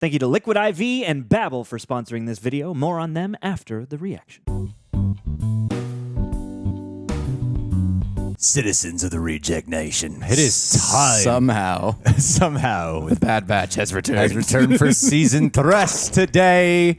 Thank you to Liquid IV and Babble for sponsoring this video. More on them after the reaction. Citizens of the Reject Nation, it is time. Somehow. The Bad Batch has returned. Has returned for Season 3 today.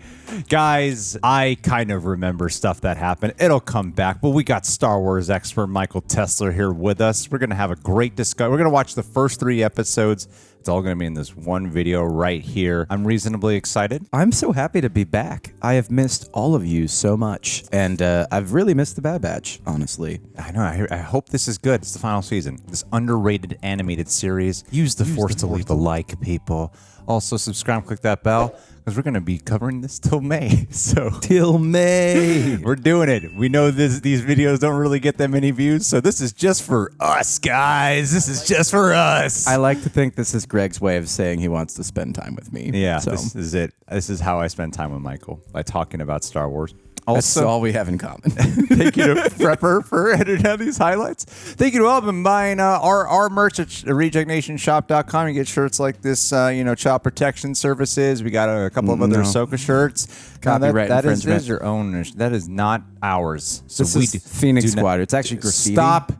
Guys, I kind of remember stuff that happened. It'll come back, but we got Star Wars expert Michael Tesler here with us. We're going to have a great discussion. We're going to watch the first 3 episodes. It's all going to be in this one video right here. I'm reasonably excited. I'm so happy to be back. I have missed all of you so much, and I've really missed the Bad Batch, honestly. I know. I hope this is good. It's the final season. This underrated animated series. Use the Force to leave a like, people. Also, subscribe, click that bell, because we're going to be covering this till May. So Till May. we're doing it. We know these videos don't really get that many views, so this is just for us, guys. This is just for us. I like to think this is Greg's way of saying he wants to spend time with me. Yeah, so. this is it. This is how I spend time with Michael, by talking about Star Wars. That's all we have in common. Thank you to Prepper for editing out these highlights. Thank you to all of them buying our merch at rejectnationshop.com. You get shirts like this, child protection services. We got a couple of other Ahsoka shirts. Copyright that infringement. is your own. That is not ours. So this is Phoenix Squad. It's actually graffiti. Stop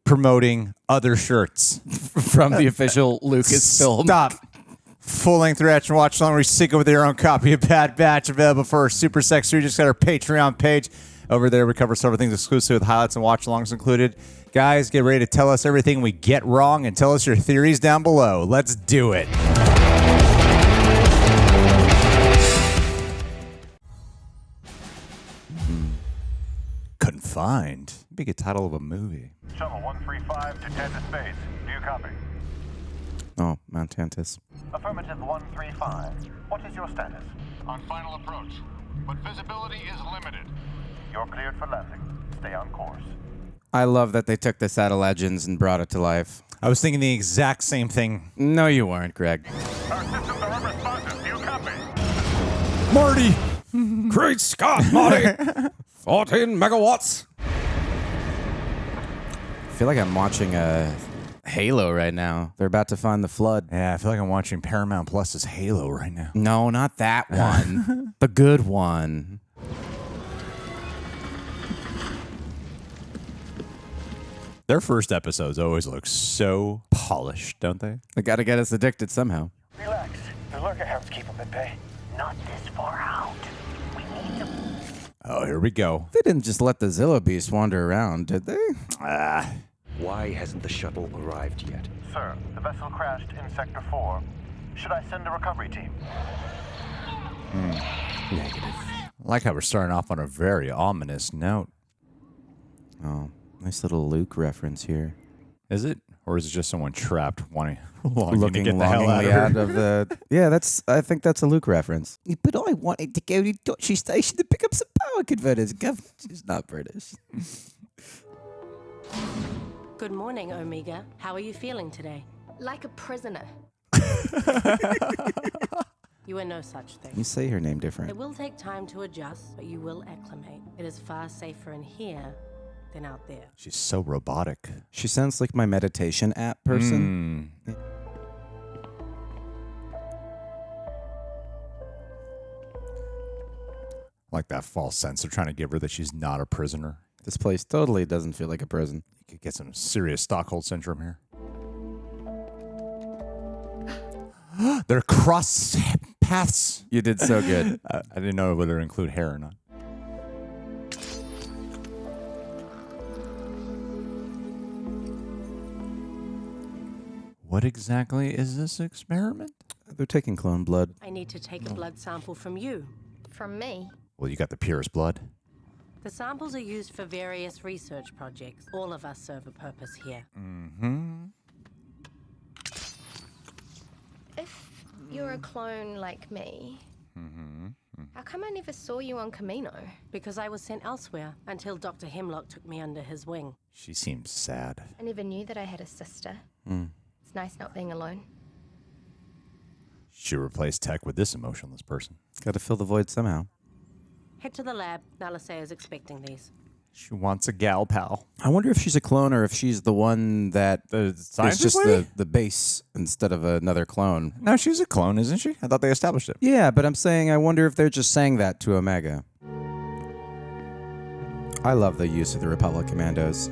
promoting other shirts from the official Lucasfilm. Stop. Full-length reaction watch along. We sync with your own copy of Bad Batch available for our Super Sex. We just got our Patreon page. Over there, we cover several things exclusive with highlights and watch-alongs included. Guys, get ready to tell us everything we get wrong and tell us your theories down below. Let's do it. Confined. Big a title of a movie. Shuttle 135 to Tantis Space. Do you copy? Oh, Mount Tantis. Affirmative 135. What is your status? On final approach, but visibility is limited. You're cleared for landing. Stay on course. I love that they took this out of Legends and brought it to life. I was thinking the exact same thing. No, you weren't, Greg. Our systems are unresponsive. Do you copy? Marty! Great Scott, Marty! 14 megawatts! I feel like I'm watching a Halo right now. They're about to find the flood. Yeah, I feel like I'm watching Paramount Plus's Halo right now. No, not that one. The good one. Their first episodes always look so polished, don't they? They gotta get us addicted somehow. Relax. The lurker hounds keep them at bay. Not this far out. We need them. Oh, here we go. They didn't just let the Zilla Beast wander around, did they? Why hasn't the shuttle arrived yet? Sir, the vessel crashed in Sector 4. Should I send a recovery team? Negative. I like how we're starting off on a very ominous note. Oh, nice little Luke reference here. Is it? Or is it just someone trapped wanting Looking to get the hell longingly out out of the... Yeah, I think that's a Luke reference. But I wanted to go to Dodgy Station to pick up some power converters. She's not British. Good morning, Omega. How are you feeling today? Like a prisoner. You are no such thing. You say her name different. It will take time to adjust, but you will acclimate. It is far safer in here than out there. She's so robotic. She sounds like my meditation app person. Like that false sense they're trying to give her that she's not a prisoner. This place totally doesn't feel like a prison. You could get some serious Stockholm syndrome here. They're cross paths. You did so good. I didn't know whether to include hair or not. What exactly is this experiment? They're taking clone blood. I need to take a blood sample from you. From me? Well, you got the purest blood. The samples are used for various research projects. All of us serve a purpose here. If you're a clone like me, how come I never saw you on Camino? Because I was sent elsewhere until Dr. Hemlock took me under his wing. She seems sad. I never knew that I had a sister. It's nice not being alone. She replaced Tech with this emotionless person. Got to fill the void somehow. Head to the lab. Nalase is expecting these. She wants a gal pal. I wonder if she's a clone or if she's the one that The is scientist just lady? the base instead of another clone. No, she's a clone, isn't she? I thought they established it. Yeah, but I'm saying I wonder if they're just saying that to Omega. I love the use of the Republic Commandos.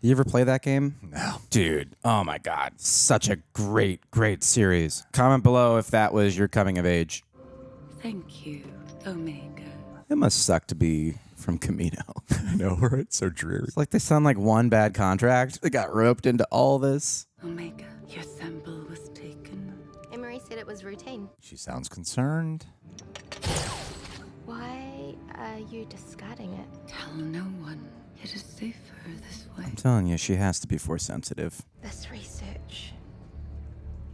You ever play that game? No. Dude, oh my god. Such a great series. Comment below if that was your coming of age. Thank you, Omega. It must suck to be from Camino. I know, right? So dreary. It's like they sound like one bad contract. They got roped into all this. Omega, your sample was taken. Emerie said it was routine. She sounds concerned. Why are you discarding it? Tell no one. It is safer this way. I'm telling you, she has to be force sensitive. This research,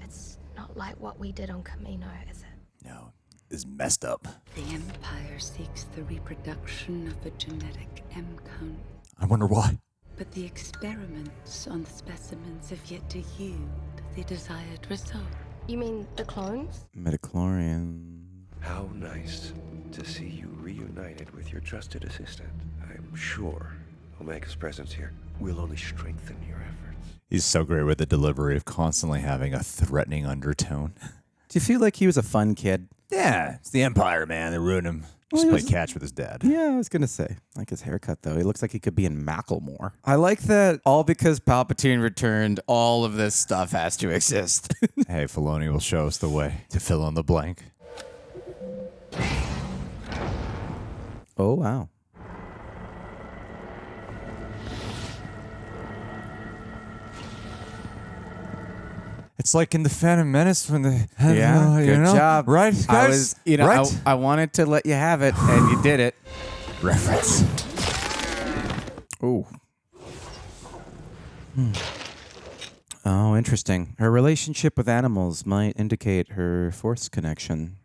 it's not like what we did on Camino, is it? No, is messed up. The Empire seeks the reproduction of a genetic M count, I wonder why. but the experiments on the specimens have yet to yield the desired result. You mean the clones? Midichlorian. How nice to see you reunited with your trusted assistant. I'm sure Omega's presence here will only strengthen your efforts. He's so great with the delivery of constantly having a threatening undertone. Do you feel like he was a fun kid? Yeah, it's the Empire, man. They ruined him. Just he play was- catch with his dad. Yeah, I was going to say. I like his haircut, though. He looks like he could be in Macklemore. I like that all because Palpatine returned, all of this stuff has to exist. Hey, Filoni will show us the way to fill in the blank. Oh, wow. It's like in the Phantom Menace when the Yeah, you good know? job. Right, guys? I was, right? I wanted to let you have it, and you did it. Reference. Ooh. Oh, interesting. Her relationship with animals might indicate her force connection.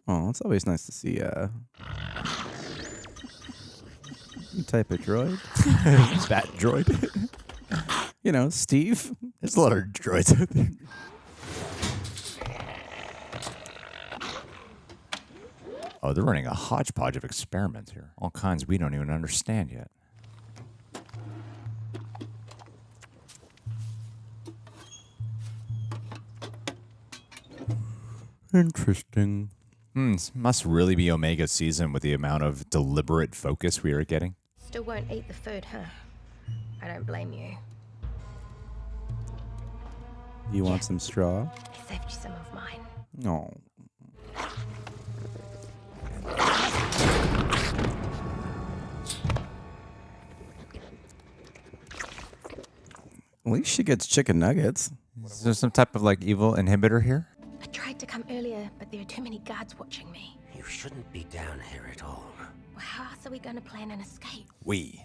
Oh, it's always nice to see some type of droid. Bat droid. You know, Steve. There's a lot of droids out there. Oh, they're running a hodgepodge of experiments here. All kinds we don't even understand yet. Interesting. This must really be Omega's season with the amount of deliberate focus we are getting. Still won't eat the food, huh? I don't blame you. You want some straw? I saved you some of mine. No. At least she gets chicken nuggets. Is there some type of like evil inhibitor here? I tried to come earlier, but there are too many guards watching me. You shouldn't be down here at all. Well, how else are we going to plan an escape? We.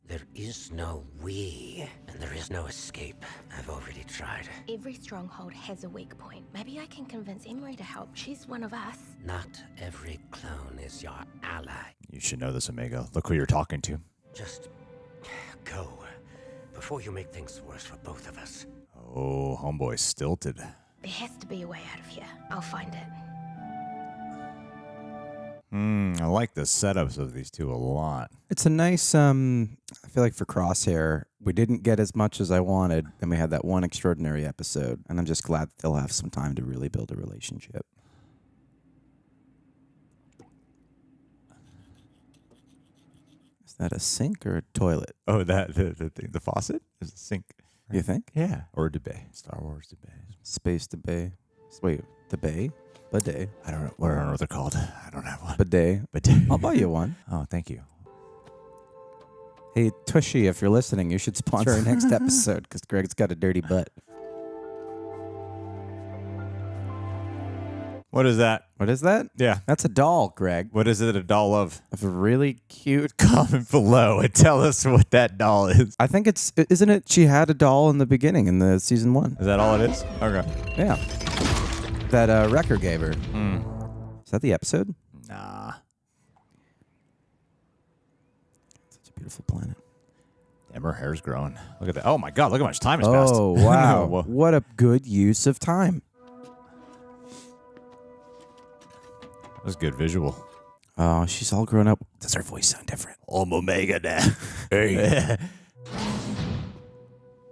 There is no we, and there is no escape. I've already tried. Every stronghold has a weak point. Maybe I can convince Emerie to help. She's one of us. Not every clone is your ally. You should know this, Omega. Look who you're talking to. Just go before you make things worse for both of us. Oh, homeboy stilted. There has to be a way out of here. I'll find it. I like the setups of these two a lot. It's a nice, I feel like for Crosshair, we didn't get as much as I wanted, and we had that one extraordinary episode, and I'm just glad that they'll have some time to really build a relationship. Is that a sink or a toilet? Oh, the faucet is a sink. You think? Yeah, or a debate. Star Wars debate. Space debate. Wait, debate? Bidet. I don't know what they're called. I don't have one. Bidet. Bidet. I'll buy you one. Oh, thank you. Hey, Tushy, if you're listening, you should sponsor our next episode because Greg's got a dirty butt. What is that? What is that? Yeah. That's a doll, Greg. What is it a doll of? Of a really cute. Comment below and tell us what that doll is. I think isn't it? She had a doll in the beginning in the season 1. Is that all it is? Okay. Yeah. That Wrecker gave her. Is that the episode? Nah. Such a beautiful planet. Damn, her hair's growing. Look at that. Oh my God, look how much time has passed. Oh, wow. Whoa. What a good use of time. That was good visual. Oh, she's all grown up. Does her voice sound different? I'm Omega now. Hey.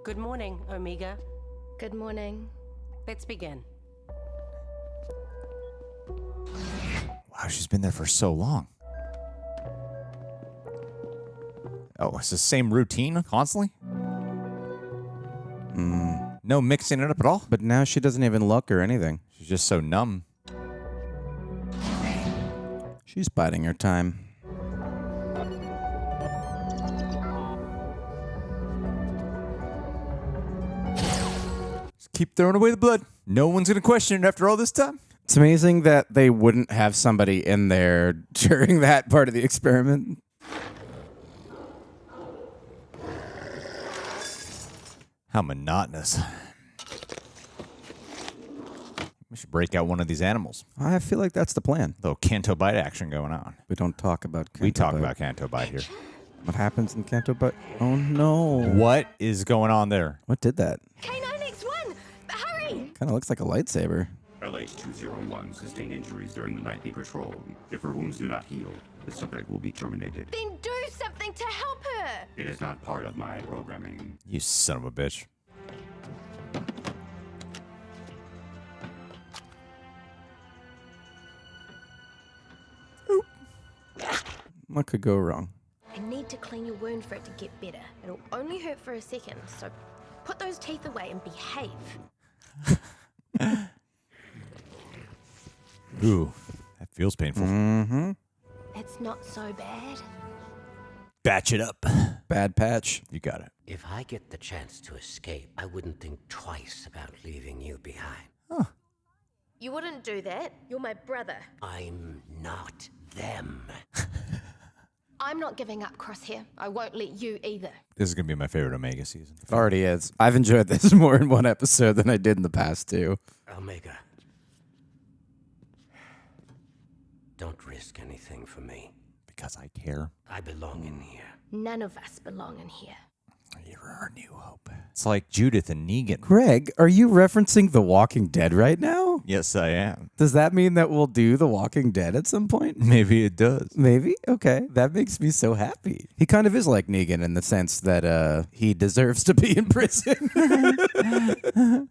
Good morning, Omega. Good morning. Let's begin. Wow, she's been there for so long. Oh, it's the same routine constantly? No mixing it up at all? But now she doesn't even look or anything. She's just so numb. She's biding her time. Just keep throwing away the blood. No one's going to question it after all this time. It's amazing that they wouldn't have somebody in there during that part of the experiment. How monotonous. We should break out one of these animals. I feel like that's the plan. Little Canto Bite action going on. We don't talk about Canto We talk Bite. about Canto Bite here. What happens in Canto Bite? Oh, no. What is going on there? What did that? K9X1! Hurry! Kind of looks like a lightsaber. LH-201 sustained injuries during the nightly patrol. If her wounds do not heal, the subject will be terminated. Then do something to help her! It is not part of my programming. You son of a bitch. What could go wrong? I need to clean your wound for it to get better. It'll only hurt for a second, so put those teeth away and behave. Ooh, that feels painful. Mm-hmm. It's not so bad. Batch it up. Bad patch. You got it. If I get the chance to escape, I wouldn't think twice about leaving you behind. You wouldn't do that. You're my brother. I'm not them. I'm not giving up, Crosshair. I won't let you either. This is going to be my favorite Omega season. It already is. I've enjoyed this more in one episode than I did in the past two. Omega. Don't risk anything for me. Because I care. I belong in here. None of us belong in here. You're our new hope. It's like Judith and Negan. Greg, are you referencing The Walking Dead right now? Yes, I am. Does that mean that we'll do The Walking Dead at some point? Maybe it does. Maybe? Okay. That makes me so happy. He kind of is like Negan in the sense that he deserves to be in prison. And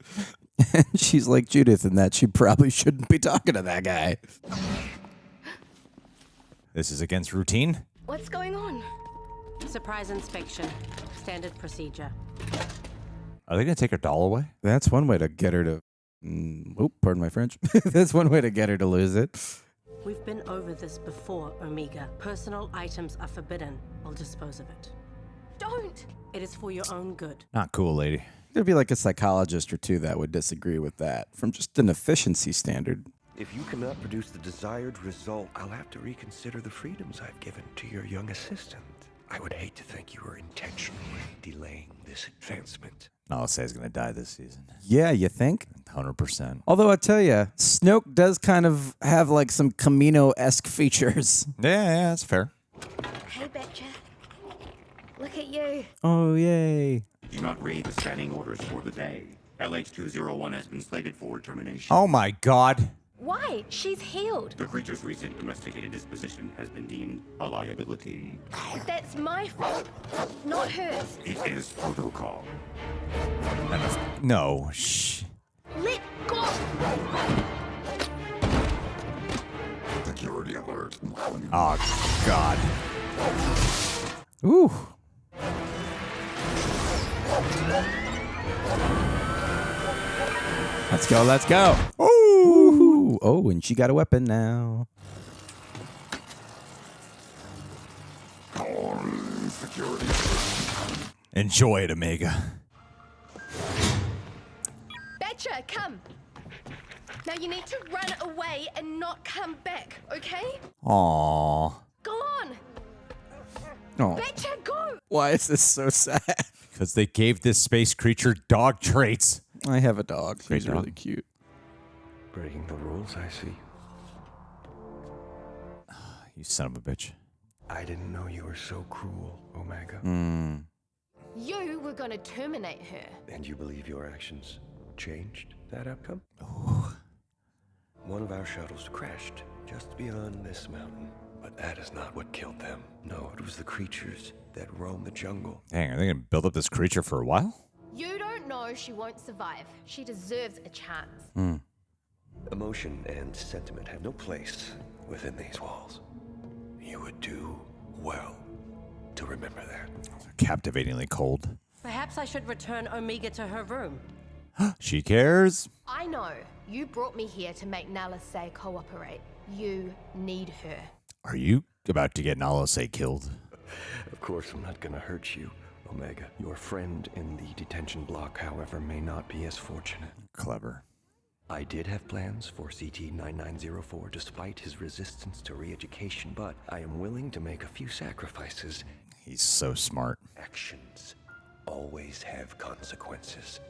she's like Judith in that she probably shouldn't be talking to that guy. This is against routine. What's going on? Surprise inspection. Standard procedure. Are they going to take her doll away? That's one way to get her to... pardon my French. That's one way to get her to lose it. We've been over this before, Omega. Personal items are forbidden. I'll dispose of it. Don't! It is for your own good. Not cool, lady. There'd be like a psychologist or two that would disagree with that from just an efficiency standard. If you cannot produce the desired result, I'll have to reconsider the freedoms I've given to your young assistant. I would hate to think you were intentionally delaying this advancement. Nalesai's going to die this season. Yeah, you think? 100%. Although I tell you, Snoke does kind of have like some Camino-esque features. Yeah, that's fair. Hey, Betcha. Look at you. Oh, yay. Do not read the standing orders for the day. LH-201 has been slated for termination. Oh my god. Why? She's healed. The creature's recent domesticated disposition has been deemed a liability. That's my fault, not hers. It is protocol. No, shh. Let go! Security alert. Oh god. Ooh. Let's go, let's go. Ooh. Oh, and she got a weapon now. Security. Enjoy it, Omega. Betcha, come! Now you need to run away and not come back, okay? Aww. Go on! Oh, Betcha, go! why is this so sad? Because they gave this space creature dog traits. I have a dog. Great He's dog. really cute. Breaking the rules, I see. You son of a bitch. I didn't know you were so cruel, Omega. You were gonna terminate her. And you believe your actions changed that outcome? One of our shuttles crashed just beyond this mountain. But that is not what killed them. No, it was the creatures that roam the jungle. Dang, are they going to build up this creature for a while? You don't know she won't survive. She deserves a chance. Emotion and sentiment have no place within these walls. You would do well to remember that. Captivatingly cold. Perhaps I should return Omega to her room. She cares. I know. You brought me here to make Nalisay cooperate. You need her. Are you about to get Nalisay killed? Of course, I'm not gonna hurt you, Omega. Your friend in the detention block, however, may not be as fortunate. Clever. I did have plans for CT-9904 despite his resistance to re-education, but I am willing to make a few sacrifices. He's so smart. Actions always have consequences.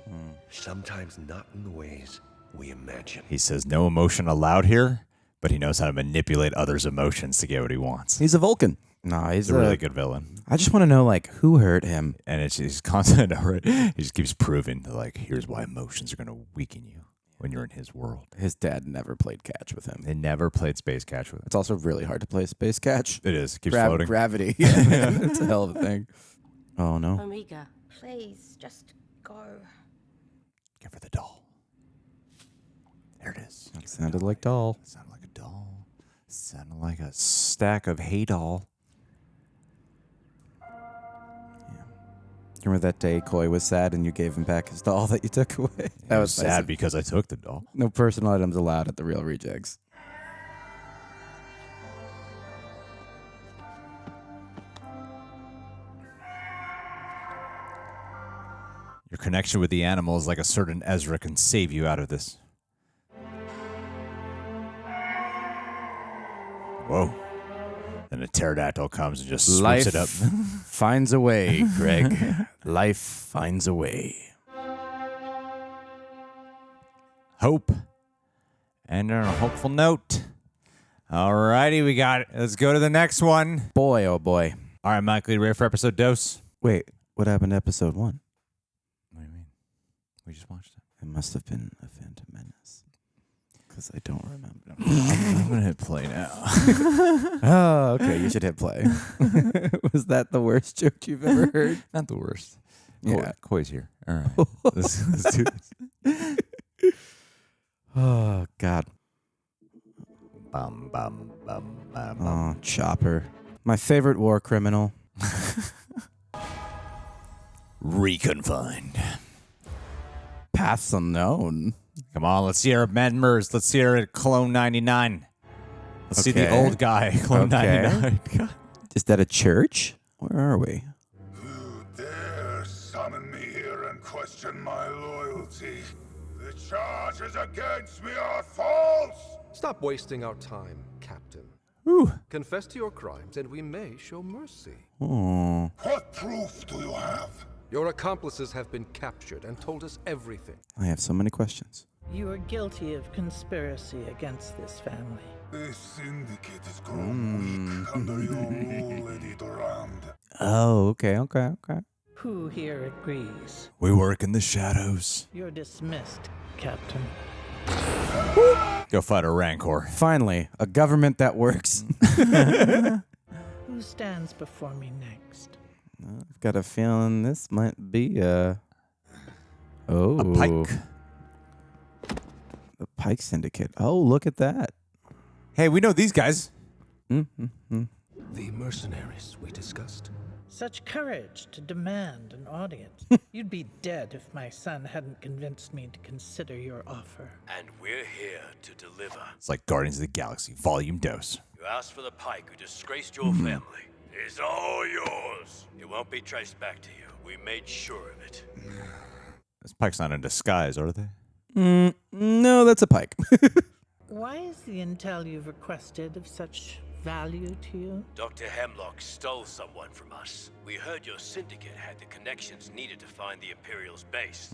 Sometimes not in the ways we imagine. He says no emotion allowed here, but he knows how to manipulate others' emotions to get what he wants. He's a Vulcan. No, he's a really good villain. I just want to know, like, who hurt him? And he's constant. He just keeps proving, like, here's why emotions are going to weaken you when you're in his world. His dad never played catch with him. They never played space catch with him. It's also really hard to play space catch. It is. It keeps floating. Gravity. It's a hell of a thing. Oh, no. Omega. Please, just go. Give her the doll. There it is. That sounded like doll. It sounded like a doll. It sounded like a stack of hay doll. Remember that day Koi was sad and you gave him back his doll that you took away? That was sad because I took the doll. No personal items allowed at the Real Rejects. Your connection with the animal is like a certain Ezra can save you out of this. Whoa. Then a pterodactyl comes and just swoops it up. Finds a way, Greg. Life finds a way. Hope. And on a hopeful note. Alrighty, we got it. Let's go to the next one. Boy, oh boy. All right, Michael, you ready for episode dose? Wait, what happened to episode 1? What do you mean? We just watched it. It must have been a Phantom Menace. Because I don't remember. I'm going to hit play now. Oh, okay. You should hit play. Was that the worst joke you've ever heard? Not the worst. Yeah. Koi's here. All right. Let's do this. Oh, God. Bum, bum, bum, bum, bum. Oh, Chopper. My favorite war criminal. Reconfined. Paths unknown. Come on, let's see our members. Let's see our Clone 99. Let's see the old guy, Clone 99. God. Is that a church? Where are we? Who dare summon me here and question my loyalty? The charges against me are false! Stop wasting our time, Captain. Ooh. Confess to your crimes and we may show mercy. Oh. What proof do you have? Your accomplices have been captured and told us everything. I have so many questions. You are guilty of conspiracy against this family. The syndicate has grown weak under your rule, Lady Durand. Oh, okay. Who here agrees? We work in the shadows. You're dismissed, Captain. Go fight a Rancor. Finally, a government that works. Who stands before me next? I've got a feeling this might be a Pike. The Pike Syndicate. Oh, look at that. Hey, we know these guys. The mercenaries we discussed. Such courage to demand an audience. You'd be dead if my son hadn't convinced me to consider your offer. And we're here to deliver. It's like Guardians of the Galaxy, volume dose. You asked for the Pike who disgraced your family. It's all yours. It won't be traced back to you. We made sure of it. This Pike's not in disguise, are they? No, that's a Pike. Why is the intel you've requested of such value to you? Dr. Hemlock stole someone from us. We heard your syndicate had the connections needed to find the Imperial's base.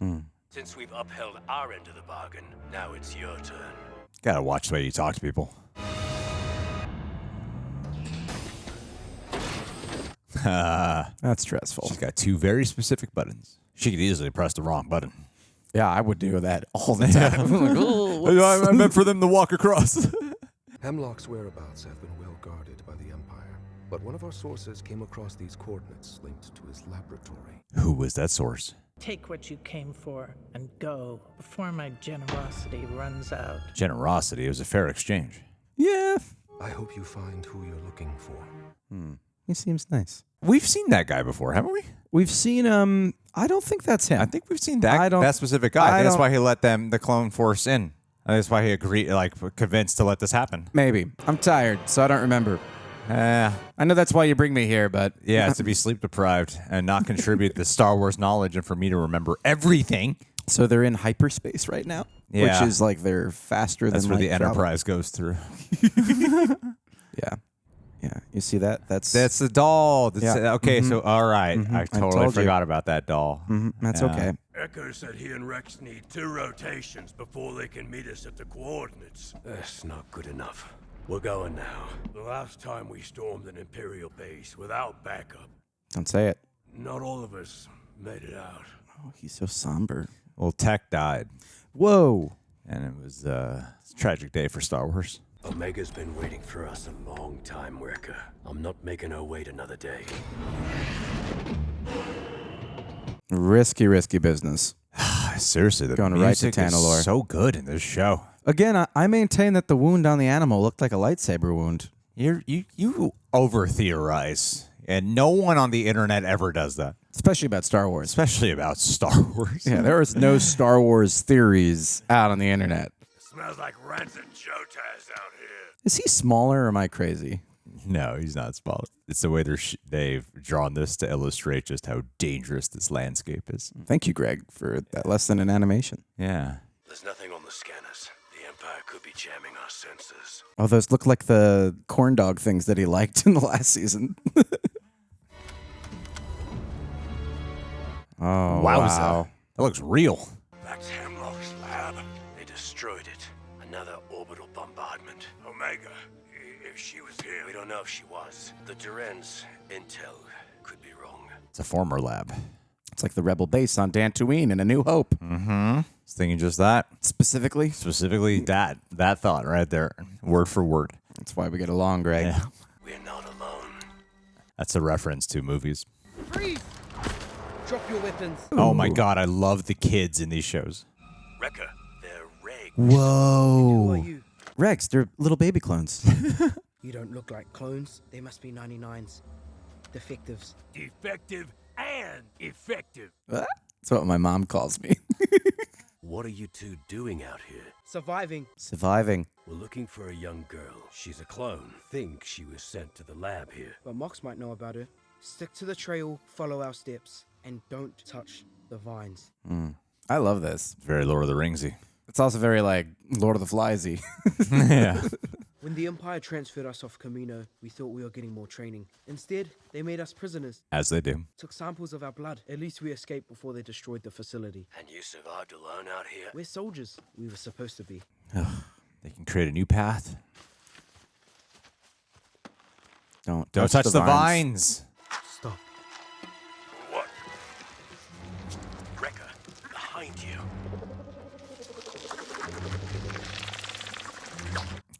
Since we've upheld our end of the bargain, now it's your turn. Gotta watch the way you talk to people. That's stressful. She's got 2 very specific buttons. She could easily press the wrong button. Yeah, I would do that all the time. Like, I meant for them to walk across. Hemlock's whereabouts have been well guarded by the Empire, but one of our sources came across these coordinates linked to his laboratory. Who was that source? Take what you came for and go before my generosity runs out. Generosity. It was a fair exchange. Yeah. I hope you find who you're looking for. He seems nice. We've seen that guy before, haven't we? We've seen I don't think that's him. I think we've seen that specific guy. I think that's why he let the clone force in. That's why he agreed, convinced to let this happen. Maybe. I'm tired, so I don't remember. I know that's why you bring me here, but... Yeah, to be sleep deprived and not contribute the Star Wars knowledge and for me to remember everything. So they're in hyperspace right now? Yeah. Which is they're faster That's than where the travel. Enterprise goes through. Yeah. Yeah. You see that? That's the doll. Okay, so all right. I totally told you. forgot about that doll. That's okay. Echo said he and Rex need 2 rotations before they can meet us at the coordinates. That's not good enough. We're going now. The last time we stormed an Imperial base without backup, Don't say it. not all of us made it out. Oh, he's so somber. Well, Tech died. Whoa. And it was a tragic day for Star Wars. Omega's been waiting for us a long time, Wrecker. I'm not making her wait another day. Risky business. Seriously, the Going right to music is Tanalorr. so good in this show. Again, I maintain that the wound on the animal looked like a lightsaber wound. You over-theorize, and no one on the internet ever does that. Especially about Star Wars. Especially about Star Wars. Yeah, there is no Star Wars theories out on the internet. It smells like rancid Jotaz out here. Is he smaller or am I crazy? No, he's not smaller. It's the way they've drawn this to illustrate just how dangerous this landscape is. Thank you, Greg, for that less than an animation. Yeah. There's nothing on the scanners. The Empire could be jamming our sensors. Oh, those look like the corn dog things that he liked in the last season. Oh, Wowza. wow. That looks real. That's Hemlock's lab. They destroyed it. Another orbital bombardment. Omega, if she was here, we don't know if she was. The Duran's intel could be wrong. It's a former lab. It's like the rebel base on Dantooine in A New Hope. Mm-hmm. I was thinking just that. Specifically? Specifically that thought right there. Word for word. That's why we get along, Greg. Yeah. We're not alone. That's a reference to movies. Freeze! Drop your weapons. Oh my god, I love the kids in these shows. Wrecker, they're regs. Whoa. Who are you? Rex, they're little baby clones. You don't look like clones. They must be 99s. Defectives. Defective and effective. That's what my mom calls me. What are you two doing out here? Surviving. Surviving. We're looking for a young girl. She's a clone. Think she was sent to the lab here. But Mox might know about her. Stick to the trail, follow our steps, and don't touch the vines. I love this. Very Lord of the Ringsy. It's also very Lord of the Fliesy. Yeah. When the Empire transferred us off Camino, we thought we were getting more training. Instead, they made us prisoners. As they do. Took samples of our blood. At least we escaped before they destroyed the facility. And you survived alone out here? We're soldiers. We were supposed to be. They can create a new path. Don't touch the vines. Stop. What? Wrecker, behind you.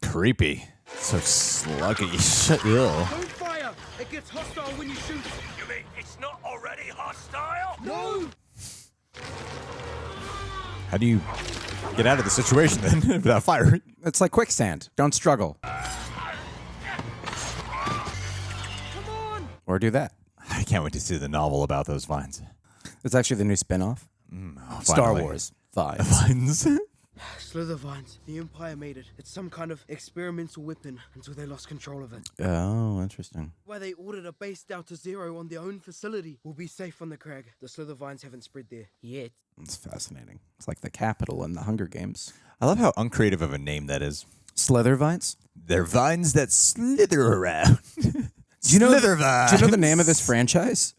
Creepy. So sluggish. Ugh. Don't fire! It gets hostile when you shoot. You mean it's not already hostile? No! How do you get out of the situation then without firing? It's like quicksand. Don't struggle. Come on! Or do that. I can't wait to see the novel about those vines. It's actually the new spin-off. Star Finally. Wars. Vines. Vines. Slither vines. The Empire made it. It's some kind of experimental weapon until they lost control of it. Oh, interesting. Why they ordered a base Delta Zero on their own facility. We'll be safe on the crag. The Slither vines haven't spread there yet. It's fascinating. It's like the Capitol in the Hunger Games. I love how uncreative of a name that is. Slither vines? They're vines that slither around. Do you know Slither vines. Do you know the name of this franchise?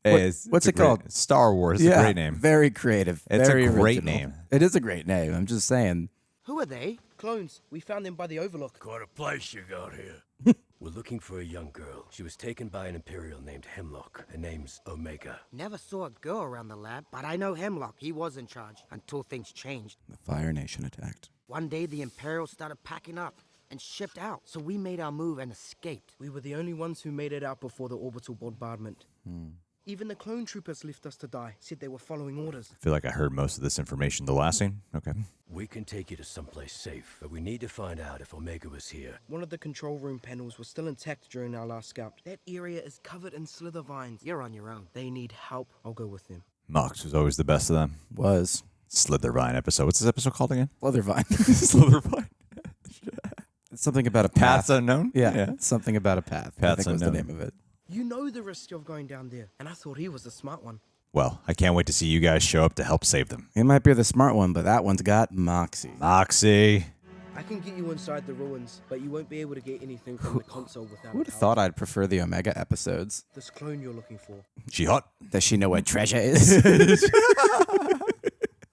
What's it called? Star Wars. It's a great name. Very creative. It's very a great original. name. It is a great name. I'm just saying. Who are they? Clones. We found them by the Overlook. Quite a place you got here. We're looking for a young girl. She was taken by an Imperial named Hemlock. Her name's Omega. Never saw a girl around the lab, but I know Hemlock. He was in charge until things changed. The Fire Nation attacked. One day the Imperials started packing up and shipped out, so we made our move and escaped. We were the only ones who made it out before the orbital bombardment. Even the clone troopers left us to die, said they were following orders. I feel like I heard most of this information the last scene. Okay. We can take you to someplace safe, but we need to find out if Omega was here. One of the control room panels was still intact during our last scout. That area is covered in slither vines. You're on your own. They need help. I'll go with them. Mox was always the best of them. Was. Slithervine episode. What's this episode called again? Slithervine. Slithervine. It's something about a path. Paths Unknown? Yeah. Something about a path. I Paths think was the Unknown. name of it. You know the risk of going down there, and I thought he was the smart one. Well, I can't wait to see you guys show up to help save them. He might be the smart one, but that one's got moxie. Moxie. I can get you inside the ruins, but you won't be able to get anything from the console without Who would have thought I'd prefer the Omega episodes? this clone you're looking for. She hot? Does she know where treasure is?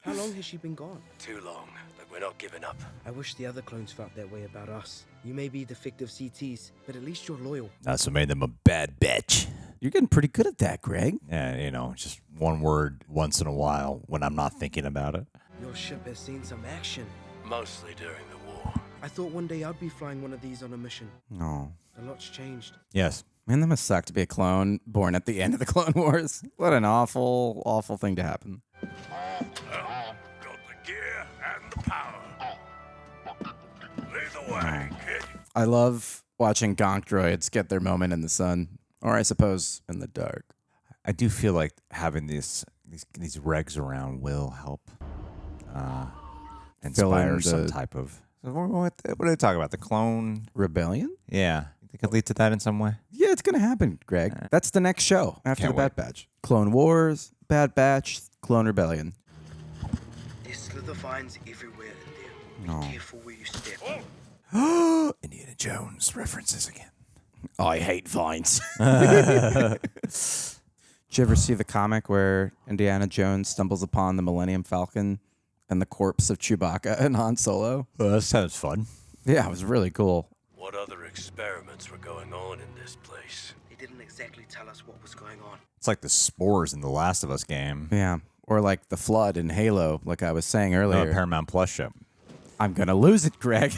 How long has she been gone? Too long, but we're not giving up. I wish the other clones felt that way about us. You may be defective CTs, but at least you're loyal. That's what made them a bad bitch. You're getting pretty good at that, Greg. Yeah, you know, just one word once in a while when I'm not thinking about it. Your ship has seen some action. Mostly during the war. I thought one day I'd be flying one of these on a mission. No. A lot's changed. Yes. Man, that must suck to be a clone born at the end of the Clone Wars. What an awful, awful thing to happen. Got the gear and the power. Lead the way, kid. I love watching gonk droids get their moment in the sun, or I suppose in the dark. I do feel like having these regs around will help inspire some type of... What are they talking about? The clone... Rebellion? Yeah. They could lead to that in some way? Yeah, it's going to happen, Greg. That's the next show after Can't the Bad Batch. Clone Wars, Bad Batch, Clone Rebellion. There's slither vines everywhere in there. No. Be careful where you step. Indiana Jones references again. I hate vines. Did you ever see the comic where Indiana Jones stumbles upon the Millennium Falcon and the corpse of Chewbacca and Han Solo? Well, that sounds fun. Yeah, it was really cool. What other experiments were going on in this place? They didn't exactly tell us what was going on. It's like the spores in the Last of Us game. Yeah, or like the Flood in Halo, like I was saying earlier. Paramount Plus show. I'm going to lose it, Greg.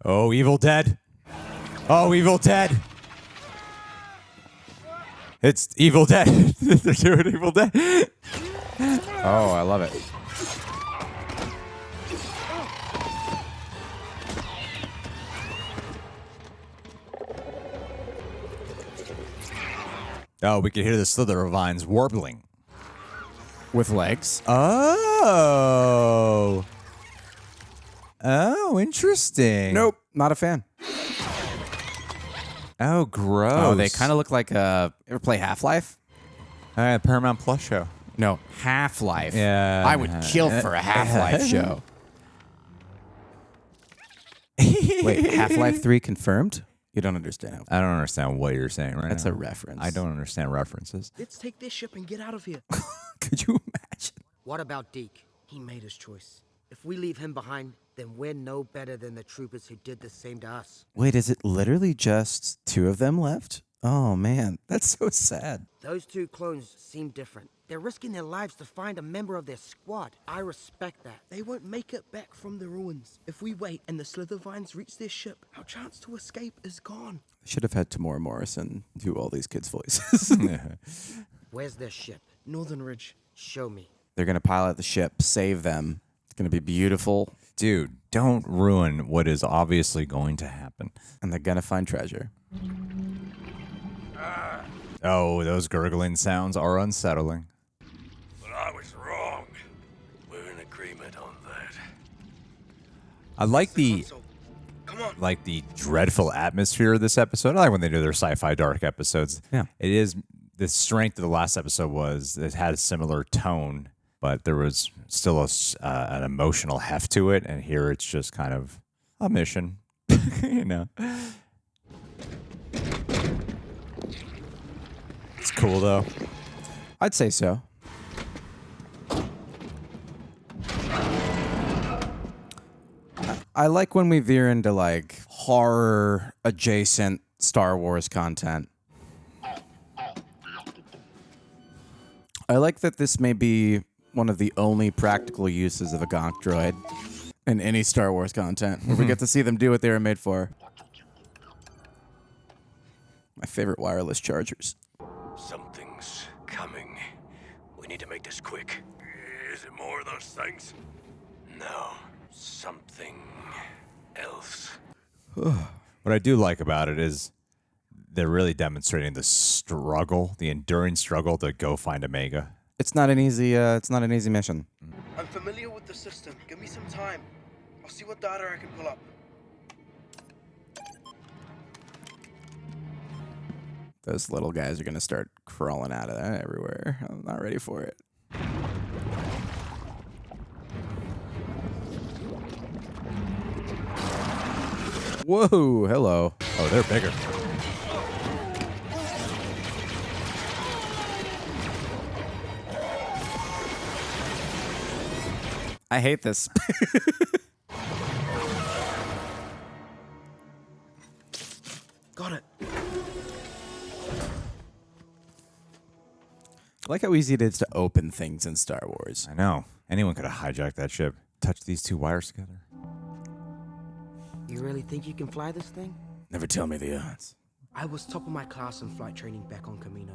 Oh, Evil Dead. Oh, Evil Dead. It's Evil Dead. They're doing Evil Dead. Oh, I love it. Oh, we can hear the slither of vines warbling. With legs. Oh. Oh, interesting. Nope, not a fan. Oh, gross. Oh, they kind of look like ever play Half-Life? Paramount Plus show. No, Half-Life. Yeah. I would kill for a Half-Life show. Wait, Half-Life 3 confirmed? You don't understand. I don't understand what you're saying right That's now. a reference. I don't understand references. Let's take this ship and get out of here. Could you imagine? What about Deke? He made his choice. If we leave him behind, then we're no better than the troopers who did the same to us. Wait, is it literally just 2 of them left? Oh, man, that's so sad. Those 2 clones seem different. They're risking their lives to find a member of their squad. I respect that. They won't make it back from the ruins. If we wait and the Slithervines reach their ship, our chance to escape is gone. Should have had Tamora Morrison do all these kids' voices. Where's their ship? Northern Ridge. Show me. They're going to pilot the ship, save them. It's going to be beautiful. Dude, don't ruin what is obviously going to happen. And they're going to find treasure. Oh, those gurgling sounds are unsettling. But I was wrong. We're in agreement on that. I like the dreadful atmosphere of this episode. I like when they do their sci-fi dark episodes. Yeah. It is the strength of the last episode was it had a similar tone, but there was still an emotional heft to it, and here it's just kind of a mission, you know. It's cool though. I'd say so. I like when we veer into like horror adjacent Star Wars content. I like that this may be one of the only practical uses of a gonk droid in any Star Wars content, where we get to see them do what they were made for. My favorite wireless chargers. Something's coming. We need to make this quick. Is it more of those things? No, something else. What I do like about it is they're really demonstrating the struggle, the enduring struggle to go find Omega. It's not an easy mission. I'm familiar with the system. Give me some time. I'll see what data I can pull up. Those little guys are going to start crawling out of that everywhere. I'm not ready for it. Whoa, hello. Oh, they're bigger. I hate this. Got it. I like how easy it is to open things in Star Wars. I know. Anyone could have hijacked that ship. Touch these two wires together. You really think you can fly this thing? Never tell me the odds. I was top of my class in flight training back on Camino.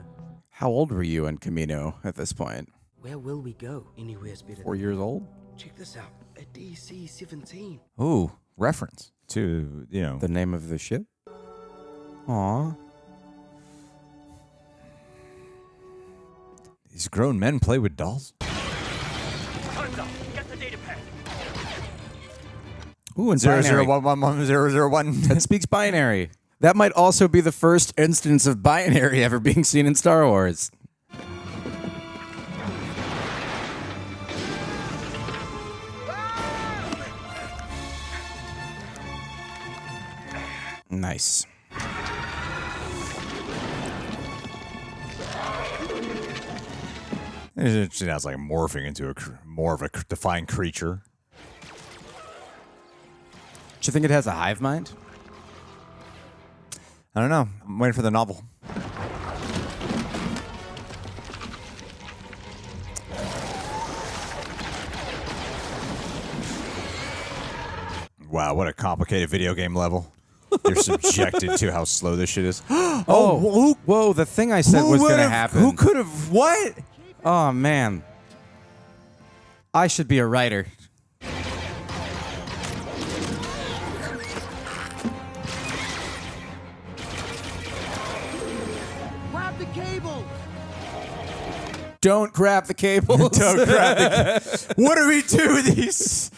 How old were you in Camino at this point? Where will we go? Anywhere's better. 4 years old? Check this out. A DC-17. Ooh, reference to, you know. The name of the ship? Aw. These grown men play with dolls? Time's up. Get the data pad. Ooh, and 00111001. That speaks binary. That might also be the first instance of binary ever being seen in Star Wars. Nice. It's like morphing into more of a defined creature. Do you think it has a hive mind? I don't know. I'm waiting for the novel. Wow, what a complicated video game level. You're subjected to how slow this shit is. Oh, whoa, the thing I said was going to happen. Who could have, what? Oh, man. I should be a writer. Grab the cable! Don't grab the cables. Don't grab the What do we do with these?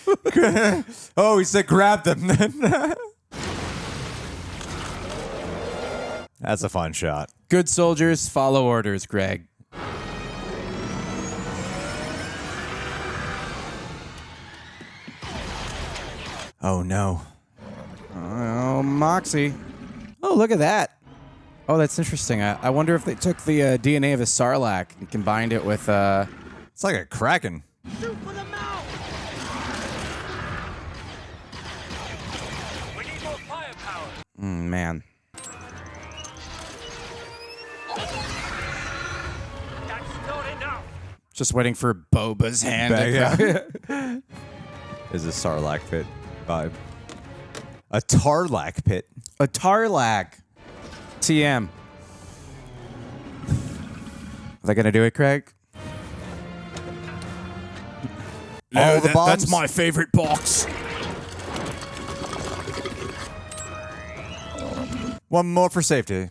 Oh, he said grab them. That's a fun shot. Good soldiers follow orders, Greg. Oh, no. Oh, Moxie. Oh, look at that. Oh, that's interesting. I wonder if they took the DNA of a Sarlacc and combined it with... It's like a Kraken. Shoot for the mouth! We need more firepower. Man. That's not enough. Just waiting for Boba's hand. Is a Sarlacc pit vibe. A Tarlac pit. A Tarlac. TM. Are they going to do it, Craig? All the bombs? That's my favorite box. One more for safety.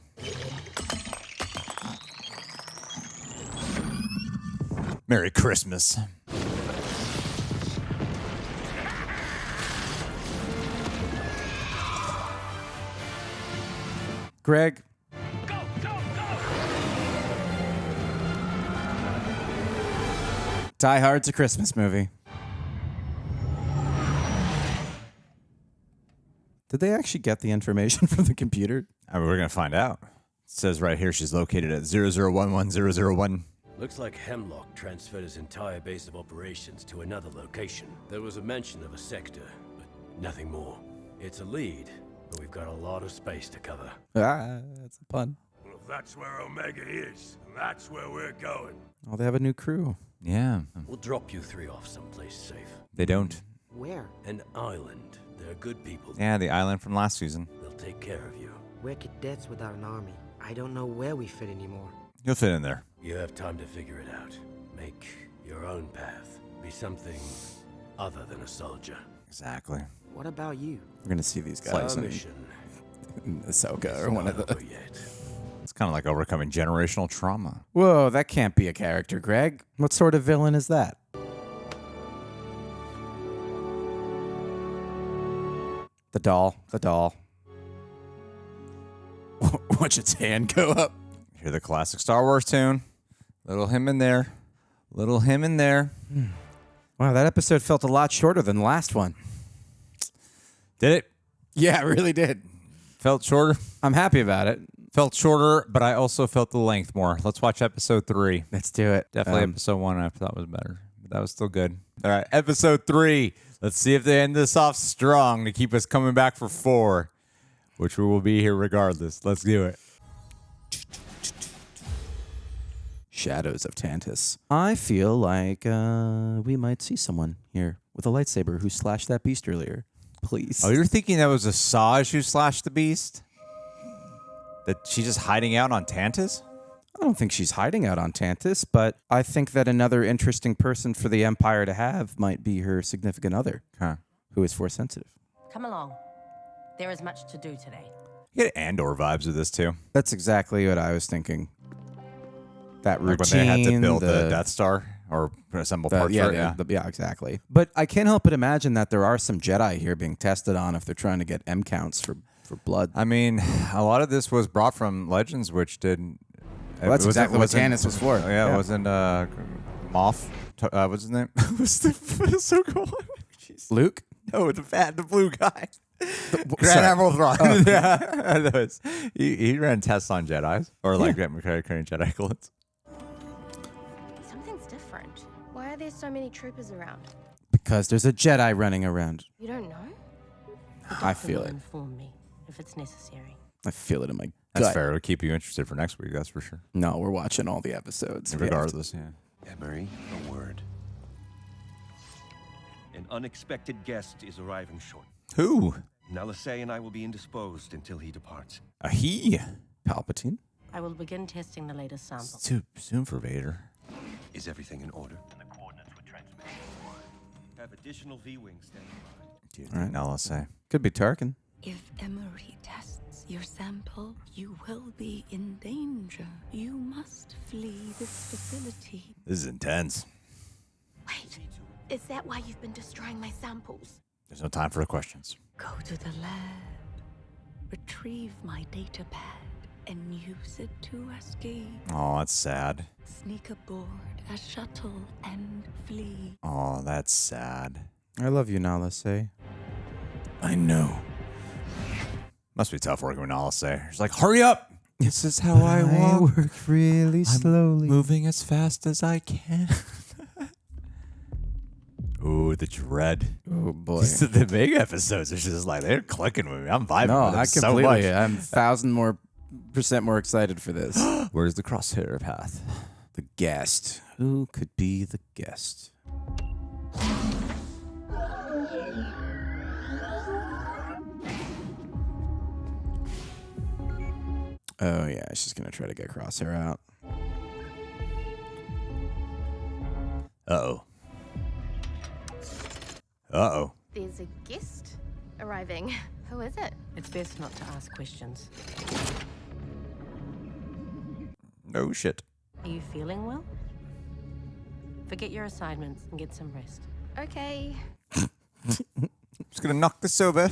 Merry Christmas. Greg. Go, go, go! Die Hard's a Christmas movie. Did they actually get the information from the computer? I mean, we're going to find out. It says right here she's located at 0011001. Looks like Hemlock transferred his entire base of operations to another location. There was a mention of a sector, but Nothing more. It's a lead, but we've got a lot of space to cover. Ah, that's a pun. Well, if that's where Omega is, that's where we're going. Oh, they have a new crew. Yeah. We'll drop you three off someplace safe. They don't. Where? An island. They're good people. Yeah, the island from last season. They'll take care of you. We're cadets without an army. I don't know where we fit anymore. You'll fit in there. You have time to figure it out. Make your own path. Be something other than a soldier. Exactly. What about you? We're going to see these guys in Ahsoka or one of the... It's kind of like overcoming generational trauma. Whoa, that can't be a character, Greg. What sort of villain is that? The doll. Watch its hand go up. Hear the classic Star Wars tune. Little him in there. Little him in there. Wow, that episode felt a lot shorter than the last one. Did it? Yeah, it really did. Felt shorter? I'm happy about it. Felt shorter, but I also felt the length more. Let's watch episode 3. Let's do it. Definitely episode 1 I thought was better, but that was still good. All right, episode 3. Let's see if they end this off strong to keep us coming back for 4, which we will be here regardless. Let's do it. Shadows of Tantis. I feel like we might see someone here with a lightsaber who slashed that beast earlier. Please. Oh, you're thinking that was Asajj who slashed the beast? That she's just hiding out on Tantis? I don't think she's hiding out on Tantis, but I think that another interesting person for the Empire to have might be her significant other, who is Force sensitive. Come along. There is much to do today. You get Andor vibes with this too. That's exactly what I was thinking. That routine. Like when they had to build the Death Star or assemble parts for it. Yeah, exactly. But I can't help but imagine that there are some Jedi here being tested on if they're trying to get M counts for blood. I mean, a lot of this was brought from Legends, which did. Well, that's exactly what Tantis was for. Yeah, it wasn't Moff. What's his name? What's the Ahsoka one? Luke? No, the blue guy. Grand Sorry. Admiral Thrawn. Oh, okay. Yeah, he ran tests on Jedis, or like carrying Jedi clones. Something's different. Why are there so many troopers around? Because there's a Jedi running around. You don't know? I feel it. Inform me if it's necessary. I feel it in my gut. That's fair. It'll keep you interested for next week, that's for sure. No, we're watching all the episodes. Regardless, yeah. Emerie, a word. An unexpected guest is arriving shortly. Who? Nalisay and I will be indisposed until he departs. A he? Palpatine? I will begin testing the latest sample. Too soon for Vader. Is everything in order? And the coordinates were transmitted. Have additional V-wings standing by. Dude, All right. now let's say. Could be Tarkin. If Emerie tests your sample, you will be in danger. You must flee this facility. This is intense. Wait, is that why you've been destroying my samples? There's no time for the questions. Go to the lab, retrieve my data pad, and use it to escape. Oh, that's sad. Sneak aboard a shuttle and flee. Oh, that's sad. I love you, Nalisay. I know. Must be tough working with Nalisay. She's like, hurry up! This is how I walk. work really slowly. Moving as fast as I can. Ooh, the dread. Oh, boy. The big episodes are just like, they're clicking with me. I'm vibing No, with them I so completely. much. I'm 1,000% more excited for this. Where's the crosshair path? The guest. Who could be the guest? Oh, yeah. She's going to try to get Crosshair out. Uh-oh. Uh-oh. There's a guest arriving. Who is it? It's best not to ask questions. No shit. Are you feeling well? Forget your assignments and get some rest. Okay. Just gonna knock this over.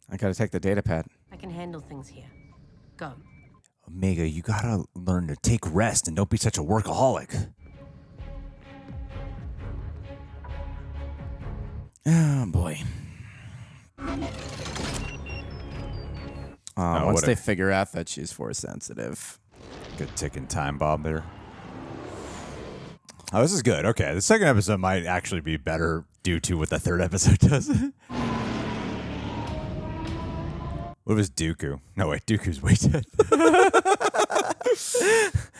I got to take the data pad. I can handle things here. Go. Omega, you gotta learn to take rest and don't be such a workaholic. Oh, boy. Once they figure out that she's Force sensitive. Good ticking time bomb there. Oh, this is good. Okay, the second episode might actually be better due to what the third episode does. What was Dooku? No, wait, Dooku's way dead.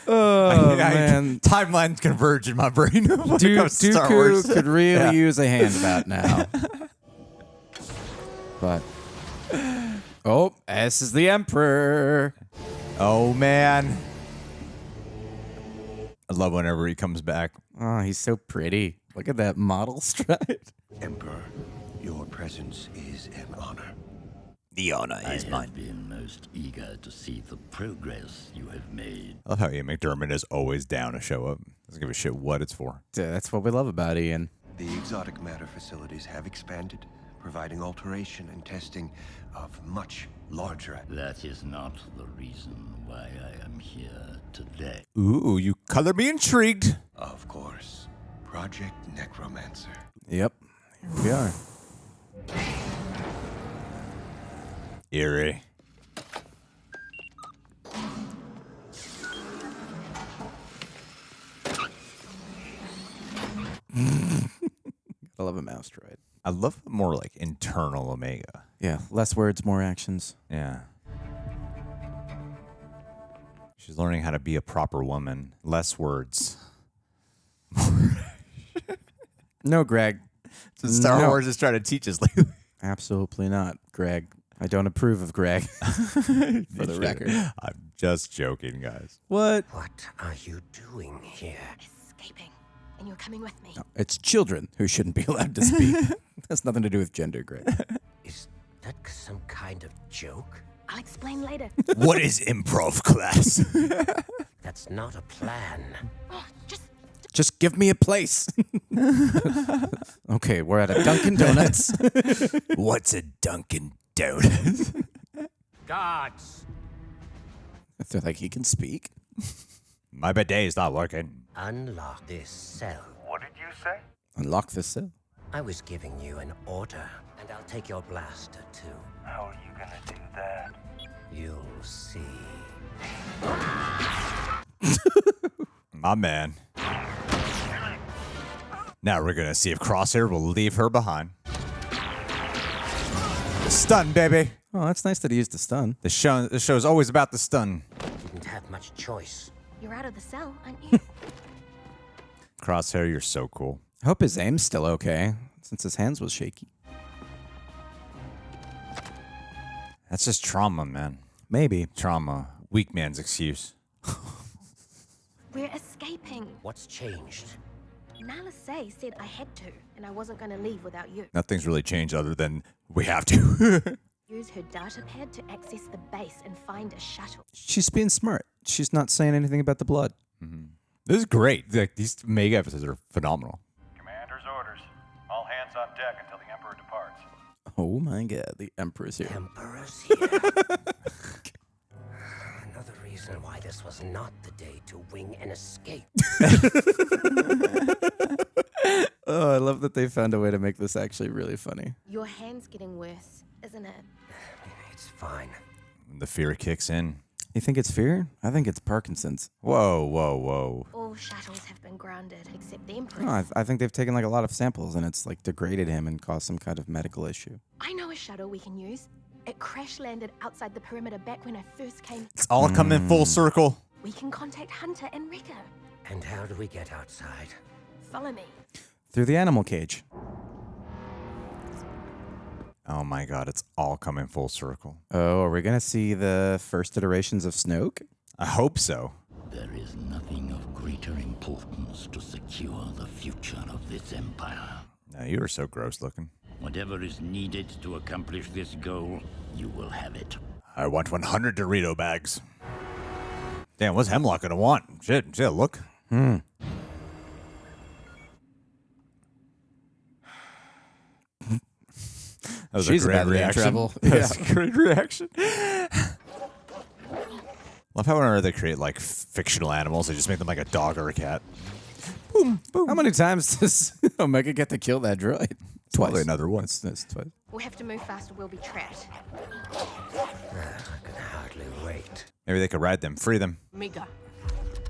Oh, man. Timelines converge in my brain when it comes to Star Wars. Dooku could really use a handabout now. But, oh, this is the Emperor. Oh, man. I love whenever he comes back. Oh, he's so pretty. Look at that model stride. Emperor, your presence is an honor. The honor is I mine. have been most eager to see the progress you have made. I love how Ian McDermott is always down to show up. Doesn't give a shit what it's for. Yeah, that's what we love about Ian. The exotic matter facilities have expanded, providing alteration and testing of much larger... That is not the reason why I am here today. Ooh, you color me intrigued. Of course. Project Necromancer. Yep, here we are. Eerie. I love a mouse droid. I love more like internal Omega. Yeah, less words, more actions. Yeah. She's learning how to be a proper woman. Less words. No, Greg. So Star Wars is trying to teach us lately. Absolutely not, Greg. I don't approve of Greg. For the record. I'm just joking, guys. What? What are you doing here? Escaping. And you're coming with me. No, it's children who shouldn't be allowed to speak. That's nothing to do with gender, Greg. Is that some kind of joke? I'll explain later. What is improv class? That's not a plan. Oh, Just give me a place. Okay, we're at a Dunkin' Donuts. What's a Dunkin' Donuts? Guards! They're like, he can speak. My bidet is not working. Unlock this cell. What did you say? Unlock this cell. I was giving you an order, and I'll take your blaster too. How are you gonna do that? You'll see. My man. Now we're gonna see if Crosshair will leave her behind. The stun, baby. Oh, that's nice that he used the stun. The show's always about the stun. Didn't have much choice. You're out of the cell, aren't you? Crosshair, you're so cool. I hope his aim's still okay, since his hands was shaky. That's just trauma, man. Maybe. Trauma. Weak man's excuse. We're escaping. What's changed? Nala Say said I had to, and I wasn't going to leave without you. Nothing's really changed other than we have to. Use her data pad to access the base and find a shuttle. She's being smart. She's not saying anything about the blood. Mm-hmm. This is great. Like, these Mega episodes are phenomenal. Commander's orders. All hands on deck until the Emperor departs. Oh my god, the Emperor's here. Emperor's here. Another reason why this was not the day to wing an escape. Oh, I love that they found a way to make this actually really funny. Your hand's getting worse, isn't it? It's fine. The fear kicks in. You think it's fear? I think it's Parkinson's. Whoa, whoa, whoa. All shuttles have been grounded, except the Emperor. No, I think they've taken like a lot of samples and it's like degraded him and caused some kind of medical issue. I know a shuttle we can use. It crash landed outside the perimeter back when I first came. It's all coming full circle. We can contact Hunter and Wrecker. And how do we get outside? Follow me. Through the animal cage. Oh my god, it's all coming full circle. Oh, are we going to see the first iterations of Snoke? I hope so. There is nothing of greater importance to secure the future of this empire. Now, you are so gross looking. Whatever is needed to accomplish this goal, you will have it. I want 100 Dorito bags. Damn, what's Hemlock gonna want? Shit, look. That was She's a great about to be in reaction. trouble. That's a great reaction. Love how whenever they create like fictional animals, they just make them like a dog or a cat. Boom, boom. How many times does Omega get to kill that droid? Twice. Probably another one. That's twice. We'll have to move fast or we'll be trapped. I can hardly wait. Maybe they could ride them, free them. Mika,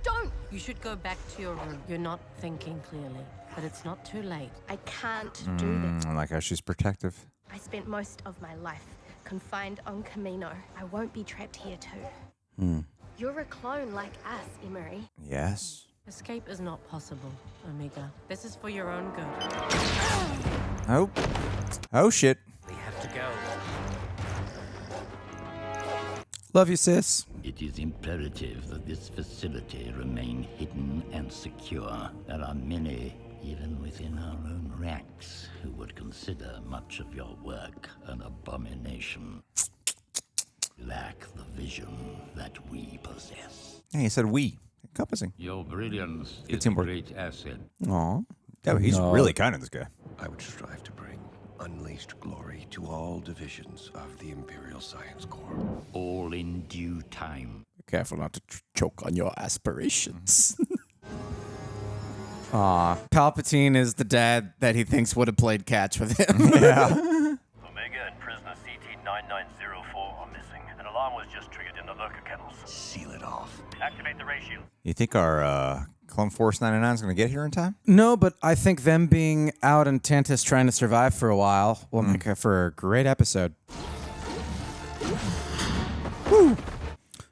Don't! you should go back to your room. You're not thinking clearly, but it's not too late. I can't do this. I like how she's protective. I spent most of my life confined on Camino. I won't be trapped here too. You're a clone like us, Emerie. Yes. Escape is not possible, Omega. This is for your own good. Oh. Oh, shit. We have to go. Love you, sis. It is imperative that this facility remain hidden and secure. There are many, even within our own ranks, who would consider much of your work an abomination. Lack the vision that we possess. Hey, he said we. Encompassing. Your brilliance It's is a important. great asset. Aw. Yeah, he's really kind of this guy. I would strive to bring unleashed glory to all divisions of the Imperial Science Corps. All in due time. Be careful not to choke on your aspirations. Aw, Palpatine is the dad that he thinks would have played catch with him. Yeah. Omega and prisoner CT-9904 are missing. An alarm was just triggered in the lurker kennels. Seal it off. Activate the ray shield. You think our Clone Force 99 is going to get here in time? No, but I think them being out in Tantis trying to survive for a while will make for a great episode. Woo!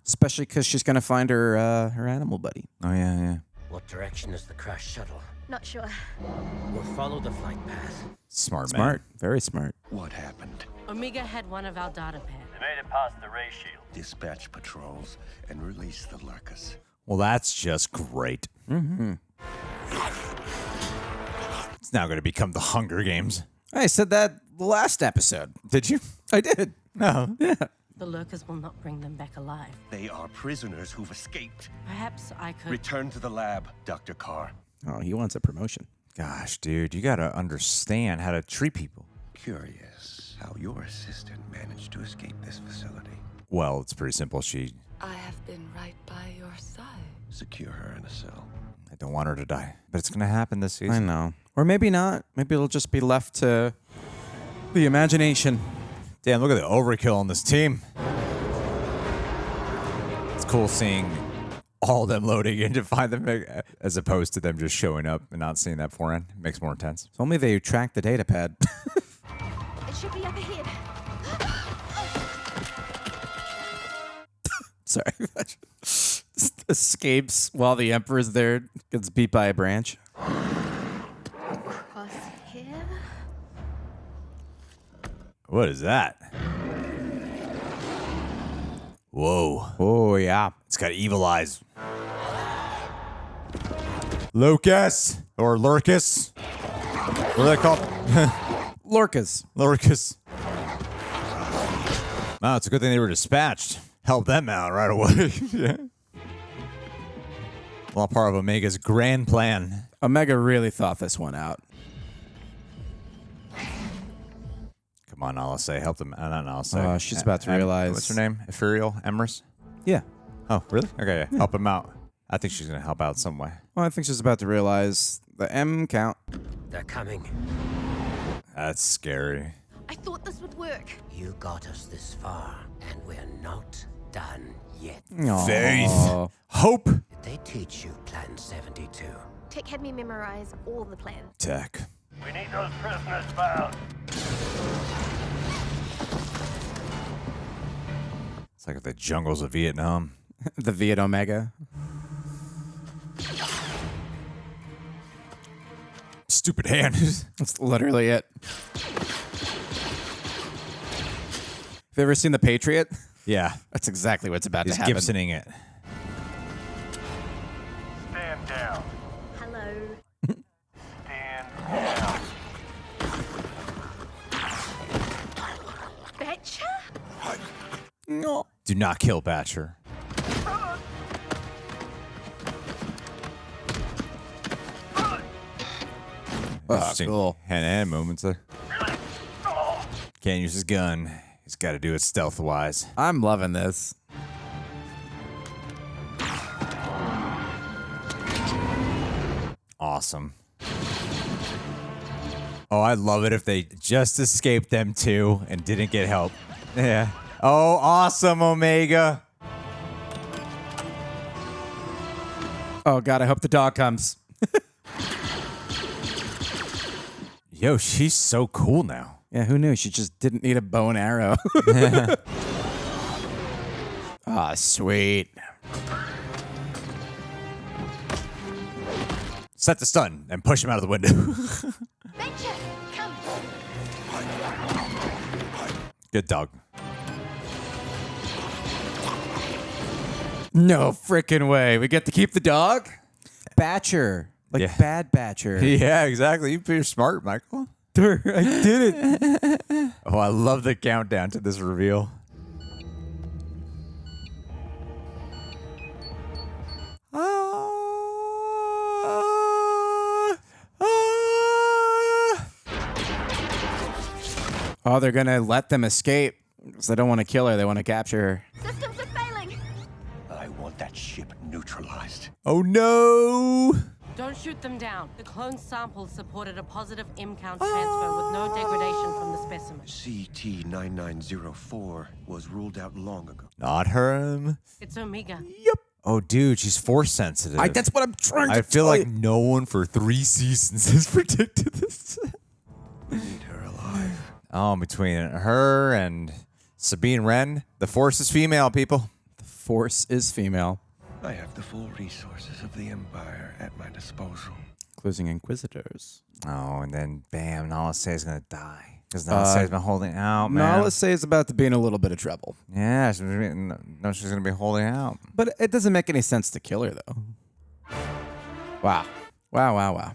Especially because she's going to find her her animal buddy. Oh, yeah, yeah. What direction is the crash shuttle? Not sure. We'll follow the flight path. Smart, man. Smart. Very smart. What happened? Omega had one of our data pads. They made it past the ray shield. Dispatch patrols and release the lurkers. Well, that's just great. Mm-hmm. It's now going to become the Hunger Games. I said that the last episode. Did you? I did. No. Yeah. The lurkers will not bring them back alive. They are prisoners who've escaped. Perhaps I could... Return to the lab, Dr. Karr. Oh, he wants a promotion. Gosh, dude, you got to understand how to treat people. Curious how your assistant managed to escape this facility. Well, it's pretty simple. I have been right by your side. Secure her in a cell. I don't want her to die, but it's going to happen this season. I know. Or maybe not. Maybe it'll just be left to the imagination. Damn, look at the overkill on this team. It's cool seeing all of them loading in to find them as opposed to them just showing up and not seeing that beforehand. It makes it more intense. If only they track the data pad. It should be up ahead. Sorry. Escapes while the Emperor's there. Gets beat by a branch. Crosshair. What is that? Whoa. Oh, yeah. It's got evil eyes. Lucas or Lurkus. What are they called? Lorcas. Lurkus. Wow, it's a good thing they were dispatched. Help them out right away. Yeah. Well, part of Omega's grand plan. Omega really thought this one out. Come on, Alasay. Help them. Not Alasay. She's about to realize. What's her name? Ethereal? Emrys? Yeah. Oh, really? Okay, yeah. Help him out. I think she's going to help out some way. Well, I think she's about to realize the M count. They're coming. That's scary. I thought this would work. You got us this far, and we're not done yet. Aww. Faith. Hope. Did they teach you Plan 72? Tech had me memorize all the plans. Tech. We need those prisoners found. It's like the jungles of Vietnam. The Viet Omega. Stupid hand. That's literally it. Have you ever seen The Patriot? Yeah. That's exactly what's about He's to happen. Gibsoning it. Stand down. Hello. Stand down. Betcha? No. Do not kill Batcher. Interesting cool. hand-to-hand moments there. Can't use his gun. He's got to do it stealth-wise. I'm loving this. Awesome. Oh, I'd love it if they just escaped them too and didn't get help. Yeah. Oh, awesome, Omega. Oh, God, I hope the dog comes. Yo, she's so cool now. Yeah, who knew? She just didn't need a bow and arrow. Ah, sweet. Set the stun and push him out of the window. Ventress, come. Good dog. No frickin' way. We get to keep the dog? Batcher. Like Bad Batcher. Yeah, exactly. You're smart, Michael. I did it. Oh, I love the countdown to this reveal. Oh, they're gonna let them escape. Because they don't want to kill her. They want to capture her. Systems are failing. I want that ship neutralized. Oh, no. Don't shoot them down. The clone samples supported a positive M count transfer with no degradation from the specimen. CT-9904 was ruled out long ago. Not her. It's Omega. Oh, dude, she's force sensitive. That's what I'm trying to I feel tell like you. no one for 3 seasons has predicted this. We need her alive. Oh, between her and Sabine Wren, the force is female, people. The force is female. I have the full resources of the Empire at my disposal. Including Inquisitors. Oh, and then bam, Nala is gonna die. Because Nala been holding out, man. Nala is about to be in a little bit of trouble. Yeah, she's gonna be holding out. But it doesn't make any sense to kill her, though. Wow. Wow, wow, wow.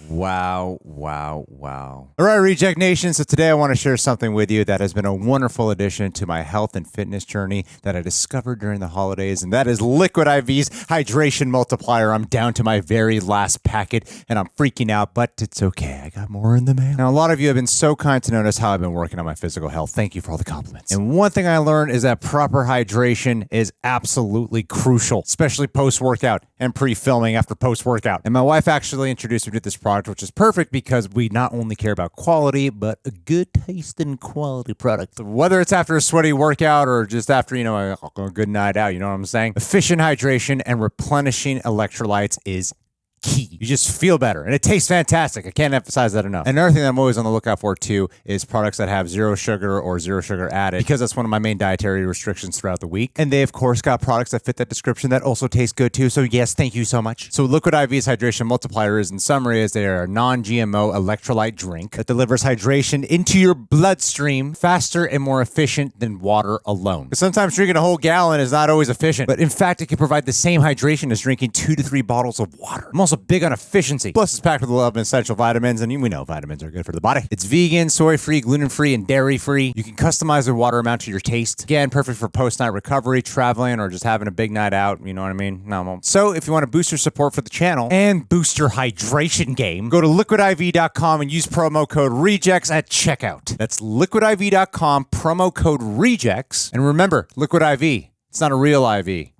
Wow, wow, wow. All right, Reject Nation. So today I want to share something with you that has been a wonderful addition to my health and fitness journey that I discovered during the holidays, and that is Liquid IV's Hydration Multiplier. I'm down to my very last packet, and I'm freaking out, but it's okay. I got more in the mail. Now, a lot of you have been so kind to notice how I've been working on my physical health. Thank you for all the compliments. And one thing I learned is that proper hydration is absolutely crucial, especially post-workout and pre-filming after post-workout. And my wife actually introduced me to this product, which is perfect because we not only care about quality, but a good taste and quality product. Whether it's after a sweaty workout or just after, a good night out, you know what I'm saying? Efficient hydration and replenishing electrolytes is key. You just feel better, and it tastes fantastic. I can't emphasize that enough. Another thing that I'm always on the lookout for too is products that have zero sugar or zero sugar added, because that's one of my main dietary restrictions throughout the week. And they of course got products that fit that description that also taste good too. So yes, thank you so much. So Liquid IV's Hydration Multiplier is, in summary, is they are a non-GMO electrolyte drink that delivers hydration into your bloodstream faster and more efficient than water alone. But sometimes drinking a whole gallon is not always efficient, but in fact it can provide the same hydration as drinking 2 to 3 bottles of water. I'm also big on efficiency. Plus, it's packed with 11 essential vitamins, and we know vitamins are good for the body. It's vegan, soy-free, gluten-free, and dairy-free. You can customize the water amount to your taste. Again, perfect for post-night recovery, traveling, or just having a big night out. You know what I mean? No. So, if you want to boost your support for the channel and boost your hydration game, go to liquidiv.com and use promo code REJECTS at checkout. That's liquidiv.com, promo code REJECTS. And remember, Liquid IV, it's not a real IV,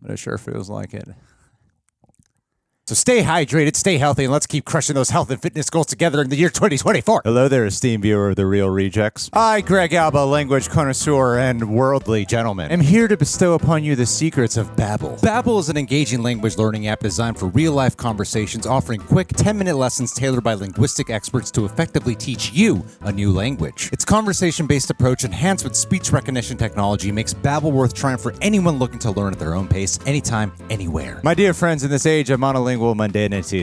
but it sure feels like it. So stay hydrated, stay healthy, and let's keep crushing those health and fitness goals together in the year 2024. Hello there, esteemed viewer of The Real Rejects. I, Greg Alba, language connoisseur and worldly gentleman, am here to bestow upon you the secrets of Babble. Babble is an engaging language learning app designed for real-life conversations, offering quick 10-minute lessons tailored by linguistic experts to effectively teach you a new language. Its conversation-based approach, enhanced with speech recognition technology, makes Babble worth trying for anyone looking to learn at their own pace, anytime, anywhere. My dear friends, in this age of monolingual mundanity.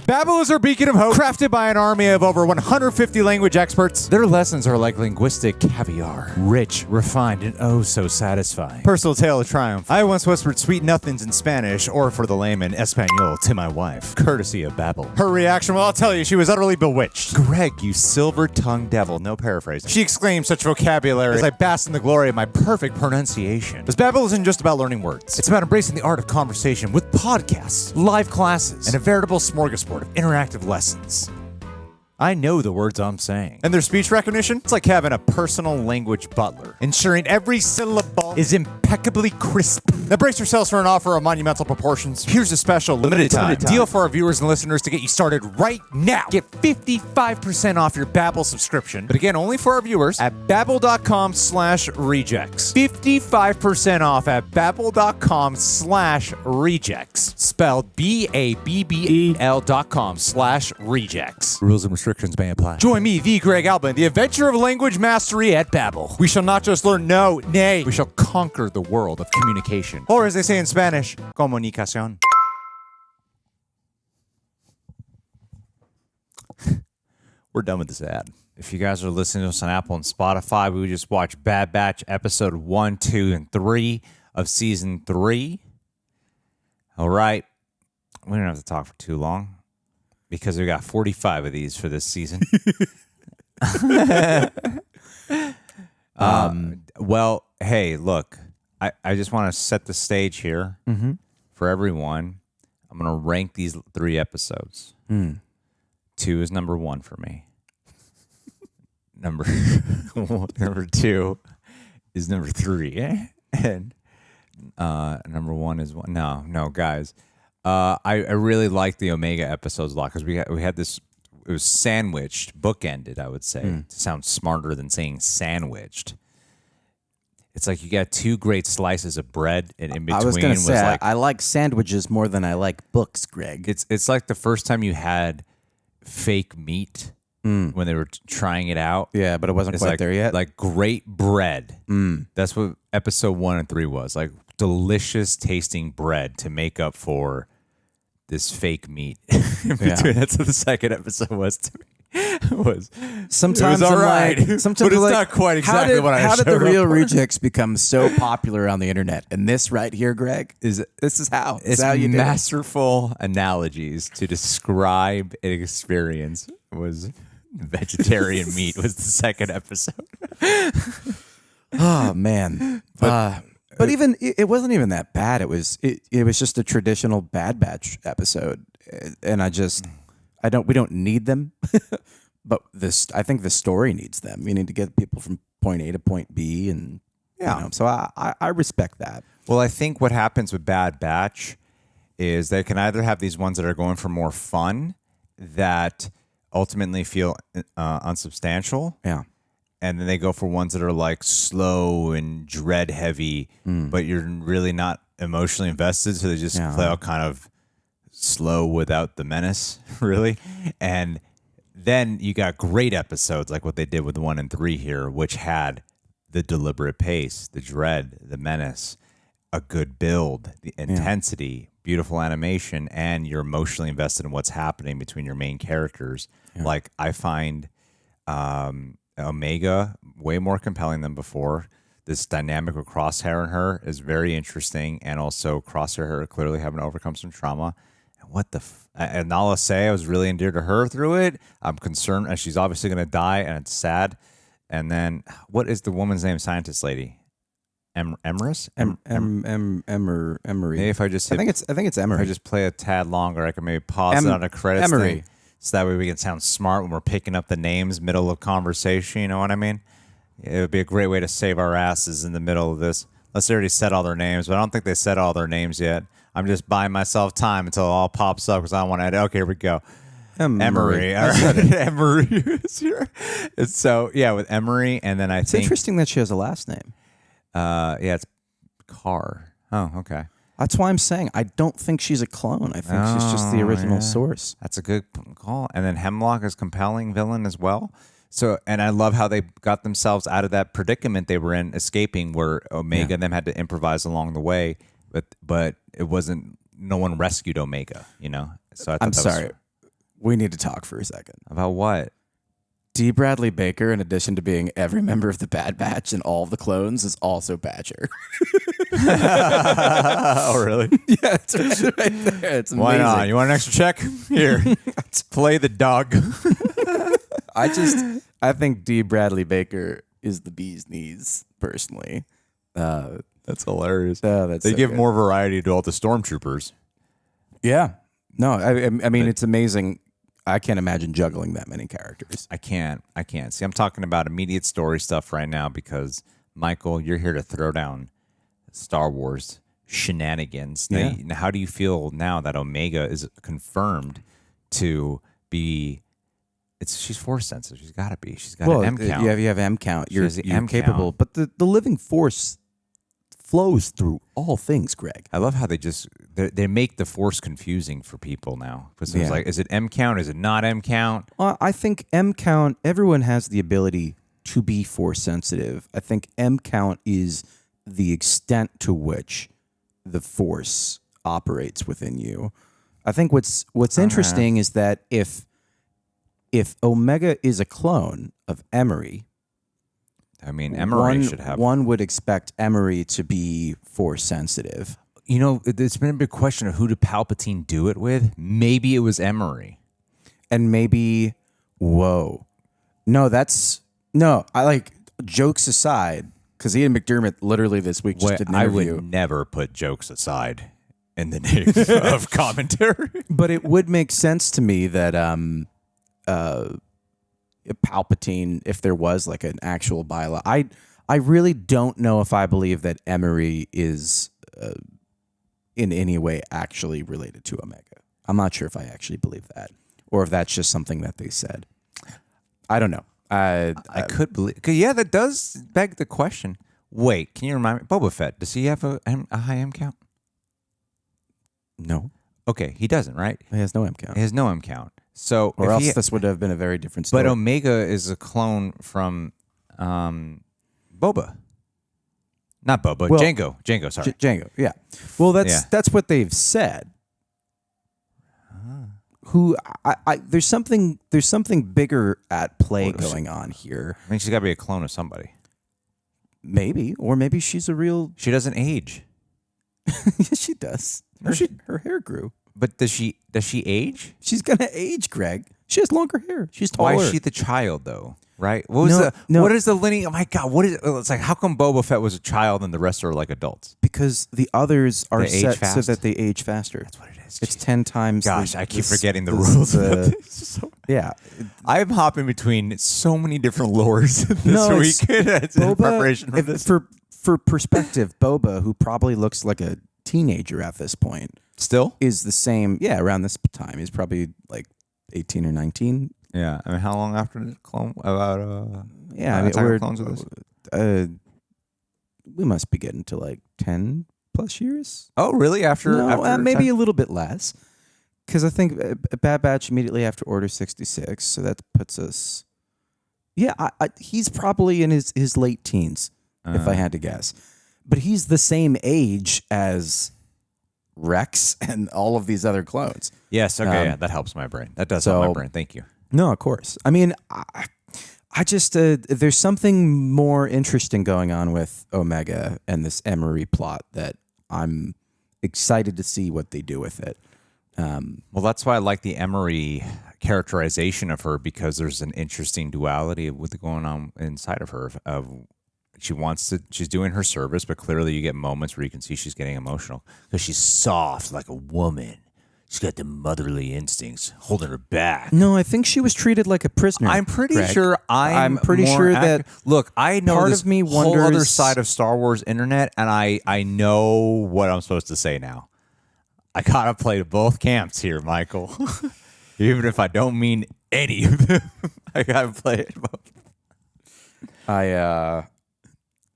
Babble is our beacon of hope, crafted by an army of over 150 language experts. Their lessons are like linguistic caviar, rich, refined, and oh so satisfying. Personal tale of triumph. I once whispered sweet nothings in Spanish, or for the layman, Espanol, to my wife, courtesy of Babble. Her reaction, well, I'll tell you, she was utterly bewitched. Greg, you silver-tongued devil, no paraphrasing. She exclaimed such vocabulary as I basked in the glory of my perfect pronunciation. Because Babble isn't just about learning words. It's about embracing the art of conversation with podcasts, live classes, and a veritable smorgasbord of interactive lessons. I know the words I'm saying. And their speech recognition, it's like having a personal language butler, ensuring every syllable is impeccably crisp. Now brace yourselves for an offer of monumental proportions. Here's a special limited time deal for our viewers and listeners to get you started right now. Get 55% off your Babble subscription, but again, only for our viewers at babbel.com/rejects. 55% off at babbel.com/rejects. Spelled BABBEL.com/rejects. Rules and restrictions may apply. Join me, the Greg Albin, the adventure of language mastery at Babble. We shall not just learn, no, nay, we shall conquer the world of communication. Or as they say in Spanish, comunicación. We're done with this ad. If you guys are listening to us on Apple and Spotify, we just watched Bad Batch episode 1, 2, and 3 of season 3. All right. We don't have to talk for too long because we got 45 of these for this season. Well, hey, look, I just want to set the stage here for everyone. I'm going to rank these 3 episodes. 2 is number 1 for me. Number 2 is number 3. And number 1 is 1. No, guys. I really like the Omega episodes a lot because we had this. It was sandwiched, bookended, I would say. To sound smarter than saying sandwiched. It's like you got 2 great slices of bread, and in between I was going to say, like, I like sandwiches more than I like books, Greg. It's like the first time you had fake meat when they were trying it out. Yeah, but it wasn't quite like, there yet. Like great bread. That's what episode 1 and 3 was. Like delicious tasting bread to make up for this fake meat. In between. That's what the second episode was to me. Sometimes it was all right. Sometimes but it's like, not quite exactly what I How did the showed real up for. rejects become so popular on the internet? And this right here, Greg, this is how. It's how you did it. masterful analogies to describe an experience. Was vegetarian meat was the second episode. Oh man. But even it wasn't even that bad. It was just a traditional Bad Batch episode. And we don't need them. But I think the story needs them. You need to get people from point A to point B, and so I respect that. Well, I think what happens with Bad Batch is they can either have these ones that are going for more fun that ultimately feel unsubstantial. Yeah. And then they go for ones that are like slow and dread heavy, but you're really not emotionally invested. So they just play out kind of slow without the menace, really. And then you got great episodes like what they did with 1 and 3 here, which had the deliberate pace, the dread, the menace, a good build, the intensity, beautiful animation, and you're emotionally invested in what's happening between your main characters. Yeah. Like I find Omega way more compelling than before. This dynamic with Crosshair and her is very interesting, and also Crosshair clearly having to overcome some trauma. And I'll say I was really endeared to her through it. I'm concerned, and she's obviously going to die, and it's sad. And then, what is the woman's name? Scientist lady, Emerie. Emerie. Maybe if I just, I think it's Emerie. If I just play a tad longer, I can maybe pause it on a credits Emerie. thing, so that way we can sound smart when we're picking up the names middle of conversation. You know what I mean? It would be a great way to save our asses in the middle of this. Unless they already said all their names, but I don't think they said all their names yet. I'm just buying myself time until it all pops up because I want to add. Okay, here we go. Emerie. All right. Emerie is here. So, yeah, with Emerie, and then It's interesting that she has a last name. It's Karr. Oh, okay. That's why I'm saying I don't think she's a clone. I think she's just the original source. That's a good call. And then Hemlock is compelling villain as well. So, and I love how they got themselves out of that predicament they were in, escaping, where Omega and them had to improvise along the way. But it wasn't. No one rescued Omega, you know. So I'm sorry. We need to talk for a second about what. D. Bradley Baker, in addition to being every member of the Bad Batch and all the clones, is also Badger. Oh, really? Yeah, it's right there. It's amazing. Why not? You want an extra check? Here, let's play the dog. I think D. Bradley Baker is the bee's knees, personally. That's hilarious. They so give more variety to all the Stormtroopers. Yeah. No, I mean, it's amazing. I can't imagine juggling that many characters. I can't. See, I'm talking about immediate story stuff right now because, Michael, you're here to throw down Star Wars shenanigans. Yeah. Now, how do you feel now that Omega is confirmed to be... She's force sensitive. She's got to be. She's got an M count. You have M count. You're M capable. count. But the living force flows through all things, Greg. I love how they make the force confusing for people now. Because it's like, is it M count? Is it not M count? I think M count, everyone has the ability to be force sensitive. I think M count is the extent to which the force operates within you. I think what's interesting is that if Omega is a clone of Emerie, I mean, Emerie should have... One would expect Emerie to be force sensitive. You know, it's been a big question of who did Palpatine do it with. Maybe it was Emerie. And maybe, whoa. No, I like, jokes aside, because Ian McDermott literally this week just did an interview. I would never put jokes aside in the name of commentary. But it would make sense to me that Palpatine, if there was like an actual I really don't know if I believe that Emerie is in any way actually related to Omega. I'm not sure if I actually believe that, or if that's just something that they said. I don't know. I could believe. Yeah, that does beg the question. Wait, can you remind me? Boba Fett, does he have a high M count? No. Okay, he doesn't, right? He has no M count. He has no M count. So, or else this would have been a very different story. But Omega is a clone from Boba. Not Boba, Jango, sorry. Jango, yeah. Well, that's what they've said. Who there's something bigger at play going on here. I mean, she's got to be a clone of somebody. Maybe, or maybe she's a real... She doesn't age. Yes, she does. Her hair grew. But does she age? She's gonna age, Greg. She has longer hair. She's taller. Why is she the child though? Right? What is the lineage? Oh my God! What is? It's like, how come Boba Fett was a child and the rest are like adults? Because the others are set so that they age faster. That's what it is. It's 10 times. Gosh, I keep forgetting the rules. Yeah, I'm hopping between so many different lores this week in preparation for this. For perspective, Boba, who probably looks like a teenager at this point, still is the same. Yeah, around this time, he's probably like 18 or 19. Yeah, I mean, how long after the clone? About we're clones with this? We must be getting to like 10 plus years. Oh, really? After maybe 10? a little bit less, because I think Bad Batch immediately after Order 66, so that puts us. Yeah, he's probably in his late teens, if I had to guess, but he's the same age as Rex and all of these other clones. Yes, okay, yeah, that helps my brain. That does help my brain. Thank you. No, of course. I mean, I just there's something more interesting going on with Omega and this Emerie plot that I'm excited to see what they do with it. Well, that's why I like the Emerie characterization of her, because there's an interesting duality of what's going on inside of her. She's doing her service, but clearly you get moments where you can see she's getting emotional because she's soft like a woman. She's got the motherly instincts holding her back. No, I think she was treated like a prisoner. I'm pretty sure that. Look, I know part this of me whole wonders, other side of Star Wars internet, and I know what I'm supposed to say now. I gotta play both camps here, Michael. Even if I don't mean any of them, I gotta play it both. I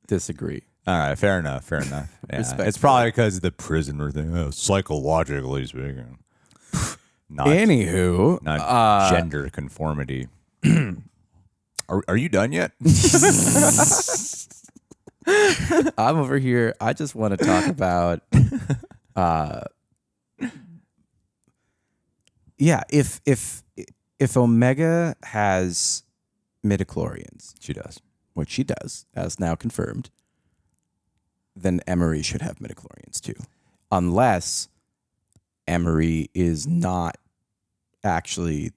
disagree. All right, fair enough. Yeah. It's probably because of the prisoner thing. Psychologically speaking. Anywho, not gender conformity. Are you done yet? I'm over here. I just want to talk about. If Omega has midichlorians, she does. Which she does, as now confirmed. Then Emerie should have midichlorians too, unless Emerie is not actually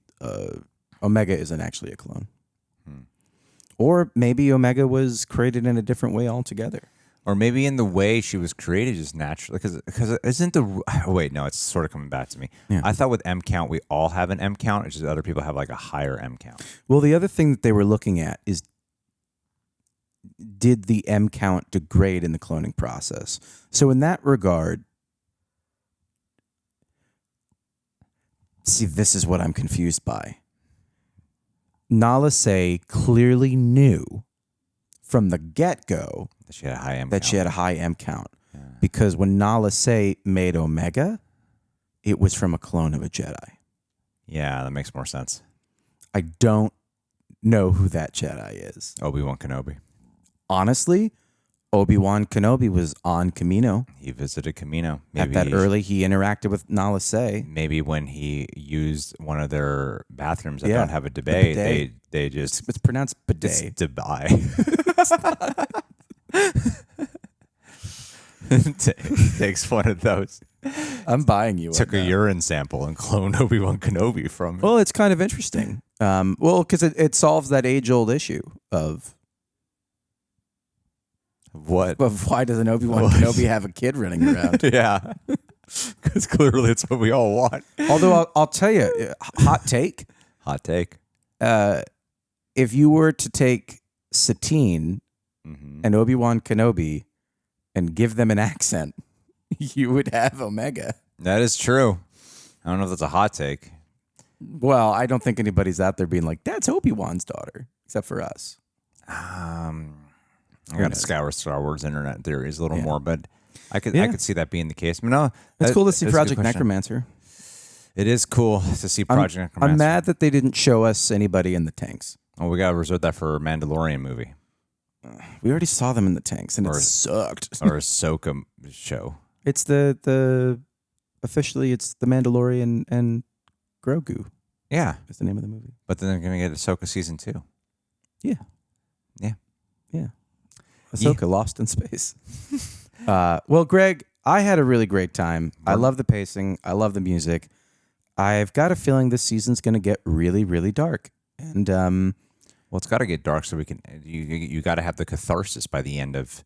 Omega isn't actually a clone, or maybe Omega was created in a different way altogether. Or maybe in the way she was created just naturally. Because isn't the... Oh, wait, no, it's sort of coming back to me. Yeah. I thought with M count, we all have an M count. It's just other people have like a higher M count. Well, the other thing that they were looking at is, did the M count degrade in the cloning process? So in that regard, see, this is what I'm confused by. Nala Se clearly knew from the get-go that she had a high M that count. she had a high M count. Yeah. Because when Nala Se made Omega, it was from a clone of a Jedi. Yeah, that makes more sense. I don't know who that Jedi is. Obi-Wan Kenobi. Honestly, Obi-Wan Kenobi was on Camino. He visited Camino. At that early, he interacted with Nala Se. Maybe when he used one of their bathrooms that don't have a bidet, they just... It's pronounced bidet. It's Takes one of those. I'm buying you. Took a urine sample and cloned Obi-Wan Kenobi from it. Well, it's kind of interesting. Well, because it solves that age-old issue of... What? Of why doesn't Obi-Wan Kenobi have a kid running around? Yeah. Because clearly it's what we all want. Although I'll tell you, hot take. Hot take. If you were to take Satine and Obi-Wan Kenobi and give them an accent, you would have Omega. That is true. I don't know if that's a hot take. Well, I don't think anybody's out there being like, that's Obi-Wan's daughter, except for us. I got to scour Star Wars internet theories a little more, but I could see that being the case. But no, it's cool to see Project Necromancer. It is cool to see Project Necromancer. I'm mad that they didn't show us anybody in the tanks. Oh, we got to reserve that for a Mandalorian movie. We already saw them in the tanks, and it sucked. Or a Ahsoka show. It's officially it's the Mandalorian and Grogu. Yeah, is the name of the movie. But then they're going to get Ahsoka season 2. Yeah. Ahsoka lost in space. Well, Greg, I had a really great time. I love the pacing. I love the music. I've got a feeling this season's going to get really, really dark. And well, it's got to get dark so we can. You got to have the catharsis by the end of.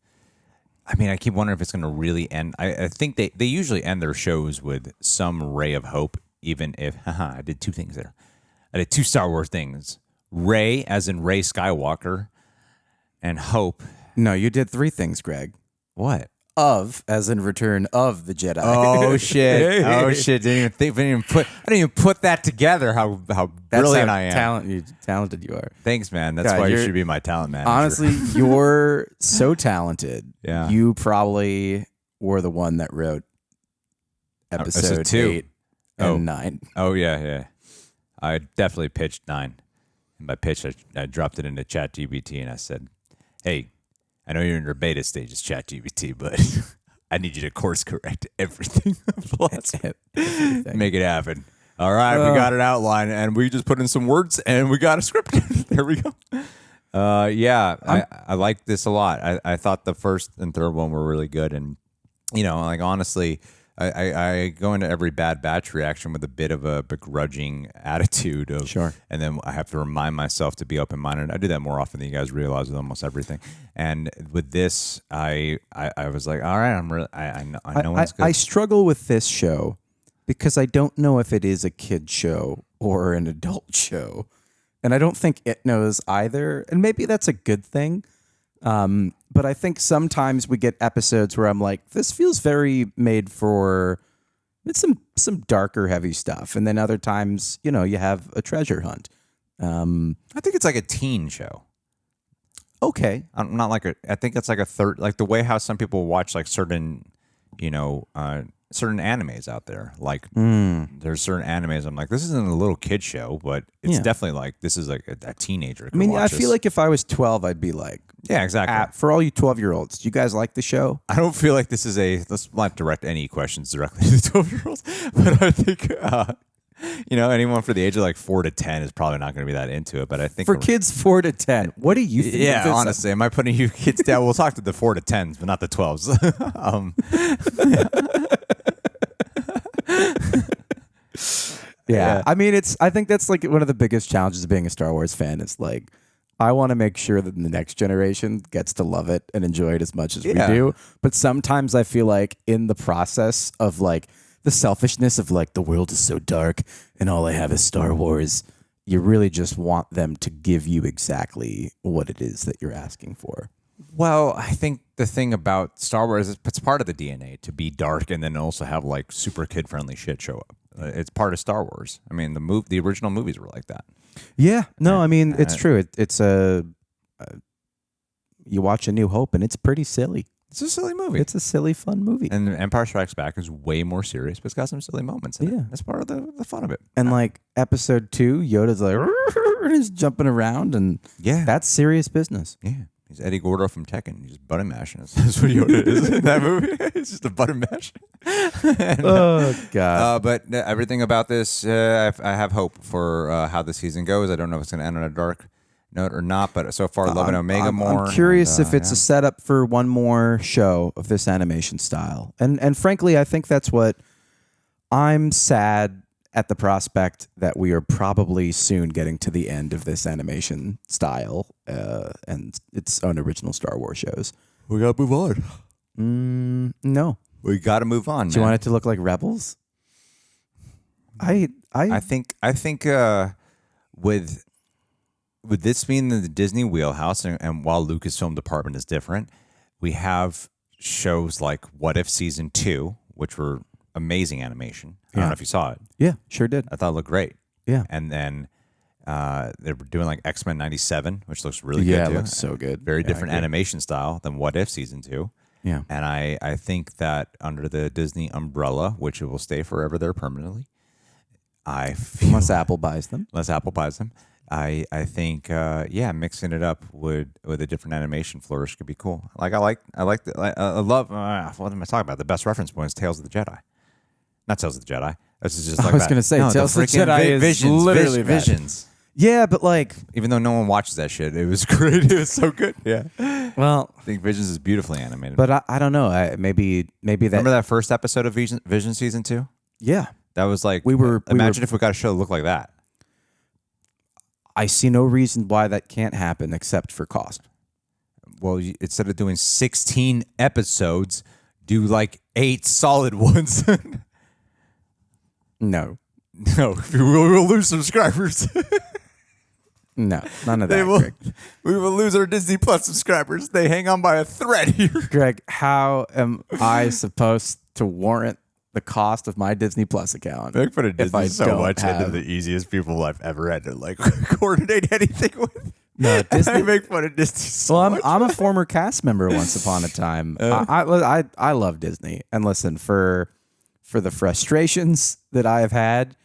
I mean, I keep wondering if it's going to really end. I think they usually end their shows with some ray of hope, even if I did 2 things there. I did 2 Star Wars things: Rey, as in Rey Skywalker, and hope. No, you did 3 things, Greg. What? Of, as in Return of the Jedi. Oh shit! Oh shit! I didn't even put that together. How brilliant I am. Talented you are. Thanks, man. That's why you should be my talent manager. Honestly, you're so talented. Yeah. You probably were the one that wrote episode 8 and 9. Oh yeah. I definitely pitched 9. And by pitch, I dropped it into ChatGPT and I said, "Hey, I know you're in your beta stages, ChatGPT, but I need you to course correct everything. Make it happen." All right, we got an outline, and we just put in some words, and we got a script. There we go. I like this a lot. I thought the first and third one were really good, and honestly, I go into every Bad Batch reaction with a bit of a begrudging attitude of sure, and then I have to remind myself to be open-minded. I do that more often than you guys realize with almost everything. And with this, I was like, all right, I know it's good. I struggle with this show because I don't know if it is a kid show or an adult show, and I don't think it knows either. And maybe that's a good thing. But I think sometimes we get episodes where I'm like, this feels very made for some darker, heavy stuff. And then other times, you have a treasure hunt. I think it's like a teen show. Okay. I'm not like I think it's like a third, like the way how some people watch like certain, certain animes out there. Like there's certain animes I'm like, this isn't a little kid show, but it's definitely like, this is like a teenager. I mean, I feel like if I was 12, I'd be like, yeah, exactly. For all you 12-year-olds, do you guys like the show? I don't feel like this is let's not direct any questions directly to the 12-year-olds, but I think, anyone for the age of like 4 to 10 is probably not going to be that into it. But I think for kids 4 to 10, what do you think? Yeah, honestly, am I putting you kids down? We'll talk to the 4 to 10s, but not the 12s. Yeah. I mean, I think that's like one of the biggest challenges of being a Star Wars fan. It's like, I want to make sure that the next generation gets to love it and enjoy it as much as we do. But sometimes I feel like in the process of like the selfishness of like the world is so dark and all I have is Star Wars, you really just want them to give you exactly what it is that you're asking for. Well, I think the thing about Star Wars is it's part of the DNA to be dark and then also have like super kid-friendly shit show up. It's part of Star Wars. I mean, the original movies were like that. Yeah, no, I mean it's true. It's a you watch A New Hope and it's pretty silly. It's a silly movie. It's a silly, fun movie. And Empire Strikes Back is way more serious, but it's got some silly moments in it. That's part of the fun of it. And like episode 2, Yoda's like and he's jumping around, and that's serious business. Yeah. He's Eddie Gordo from Tekken. He's just button mashing. That's what Yoda is in that movie. It's just a button mash. God. But everything about this, I have hope for how the season goes. I don't know if it's going to end on a dark note or not, but so far, loving Omega more. I'm curious if it's a setup for one more show of this animation style. And frankly, I think that's what I'm sad at the prospect that we are probably soon getting to the end of this animation style and its own original Star Wars shows. We got to move on. No. We got to move on, Do you want it to look like Rebels? I think with this being the Disney wheelhouse, and while Lucasfilm department is different, we have shows like What If Season 2, which were amazing animation. I don't know if you saw it. Yeah, sure did. I thought it looked great. Yeah. And then they were doing like X-Men 97, which looks really good Yeah, too. it looks so good. Very Yeah, different I agree. animation style than What If Season 2. Yeah. And I think that under the Disney umbrella, which it will stay forever there permanently, unless Apple buys them. I think mixing it up with a different animation flourish could be cool. Like I love what am I talking about? The best reference point is Tales of the Jedi. Not Tales of the Jedi. This is just like I was going to say, Tales of the Jedi is Visions, literally Visions. Yeah, but like... Even though no one watches that shit, it was great. It was so good. Yeah. Well... I think Visions is beautifully animated. But I don't know. Maybe that... Remember that first episode of Vision Season 2? Yeah. That was like... Imagine if we got a show that looked like that. I see no reason why that can't happen except for cost. Well, instead of doing 16 episodes, do like 8 solid ones. No. No, we'll lose subscribers. No, none of that, Greg. We will lose our Disney Plus subscribers. They hang on by a thread here. Greg, how am I supposed to warrant the cost of my Disney Plus account? Make fun of Disney so much into the easiest people I've ever had to like coordinate anything with. No, Disney. I make fun of Disney so much. I'm a former cast member once upon a time. I love Disney. And listen, for the frustrations that I have had,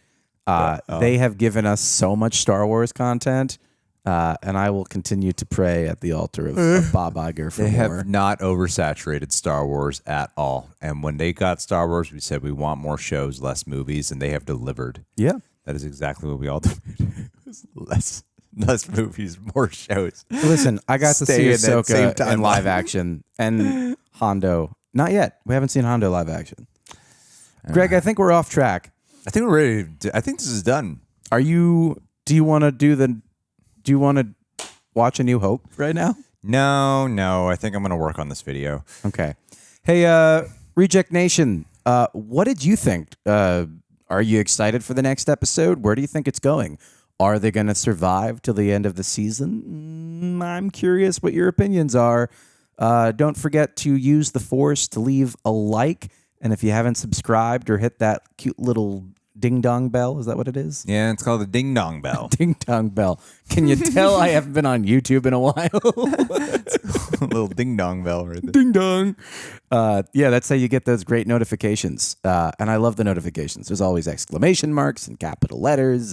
they have given us so much Star Wars content, and I will continue to pray at the altar of Bob Iger for they more. have not oversaturated Star Wars at all. And when they got Star Wars, we said we want more shows, less movies, and they have delivered. Yeah. That is exactly what we all did. less movies, more shows. Listen, I got to see Stay in that same Ahsoka in timeline. live action, and Hondo. Not yet. We haven't seen Hondo live action. Greg, I think we're off track. I think we're ready. I think this is done. Do you want to watch A New Hope right now? No. I think I'm going to work on this video. Okay. Hey, Reject Nation, what did you think? Are you excited for the next episode? Where do you think it's going? Are they going to survive till the end of the season? I'm curious what your opinions are. Don't forget to use the Force to leave a like. And if you haven't subscribed or hit that cute little ding-dong bell, is that what it is? Yeah, it's called the ding-dong bell. Ding-dong bell. Can you tell I haven't been on YouTube in a while? A little ding-dong bell right there. Ding-dong. Yeah, that's how you get those great notifications. And I love the notifications. There's always exclamation marks and capital letters.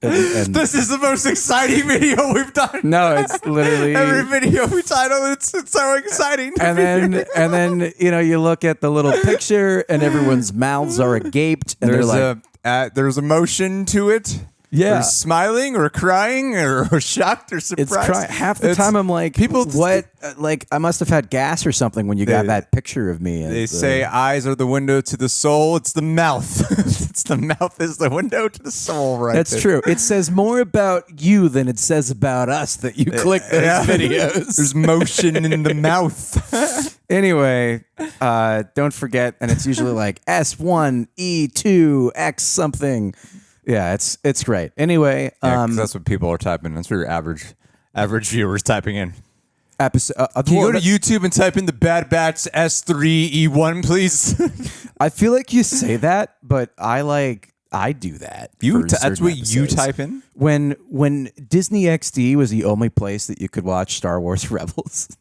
And this is the most exciting video we've done. No, it's literally every video we title. It's so exciting. And then you look at the little picture and everyone's mouths are agaped and there's emotion to it. Yeah. Or smiling or crying or shocked or surprised. It's crying. Half the time I'm like, people what? Like, I must have had gas or something when you got that picture of me. They say eyes are the window to the soul. It's the mouth. It's the mouth is the window to the soul, right? That's true. It says more about you than it says about us that you click those videos. There's motion in the mouth. Anyway, don't forget, and it's usually like S1, E2, X something. Yeah, it's great. Anyway, 'cause that's what people are typing. That's what your average viewers typing in. Episode. Can you go to YouTube and type in the Bad Batch S3E1, please? I feel like you say that, but I do that. That's what you type in? When Disney XD was the only place that you could watch Star Wars Rebels.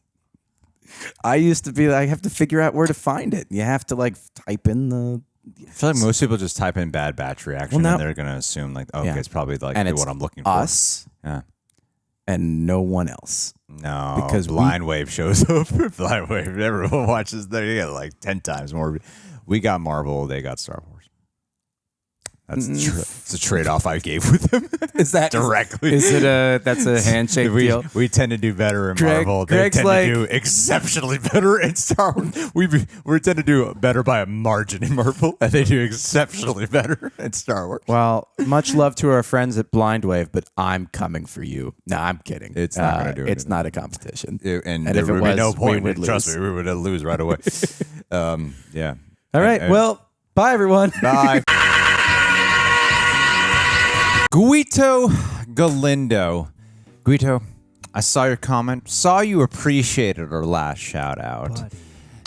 I used to be like, I have to figure out where to find it. You have to like type in the. I feel like most people just type in Bad Batch reaction and they're going to assume like, okay, it's probably like and it's what I'm looking for. Us. Yeah. And no one else. No, because Blind Wave shows up. Blind Wave, everyone watches there. You get like 10 times more. We got Marvel, they got Star Wars. That's it's a trade-off I gave with them. Is that directly? Is it that's a handshake deal? We tend to do better in Marvel. They tend to do exceptionally better in Star Wars. We tend to do better by a margin in Marvel, and they do exceptionally better in Star Wars. Well, much love to our friends at Blind Wave, but I'm coming for you. No, I'm kidding. It's not going to do it. It's not a competition. And if there it would was, be no point. we would Trust lose. me, we would lose right away. Yeah. All right. Well, bye, everyone. Bye. Guito Galindo. Guito, I saw your comment. Saw you appreciated our last shout out.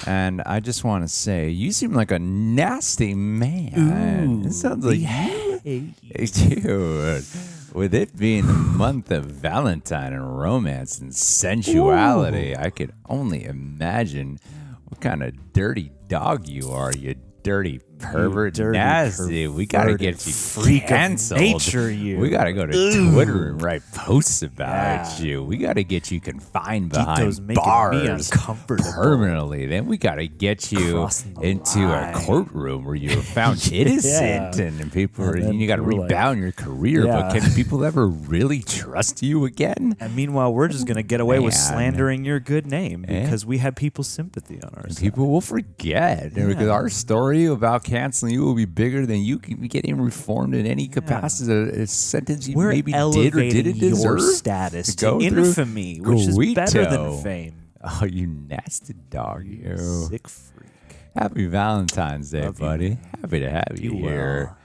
And I just want to say, you seem like a nasty man. It sounds like you. Dude, with it being the month of Valentine and romance and sensuality, I could only imagine what kind of dirty dog you are, you dirty pervert, nasty. We gotta get you freak canceled. of nature, you. We gotta go to Twitter and write posts about you. We gotta get you confined behind making me bars uncomfortable. Permanently. Then we gotta get you into a courtroom where you're found innocent, and people are, and you gotta rebound your career. But can people ever really trust you again? And meanwhile, we're just gonna get away with slandering your good name because we had people's sympathy on our side. People will forget because our story about canceling you will be bigger than you can be getting reformed in any capacity. A sentence you maybe did or didn't your deserve. status go to through. infamy, which is better than fame. Oh, you nasty dog, you sick freak. Happy Valentine's Day, Love you, buddy. man. Happy to have you, You here.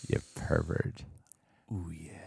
You pervert. Ooh, yeah.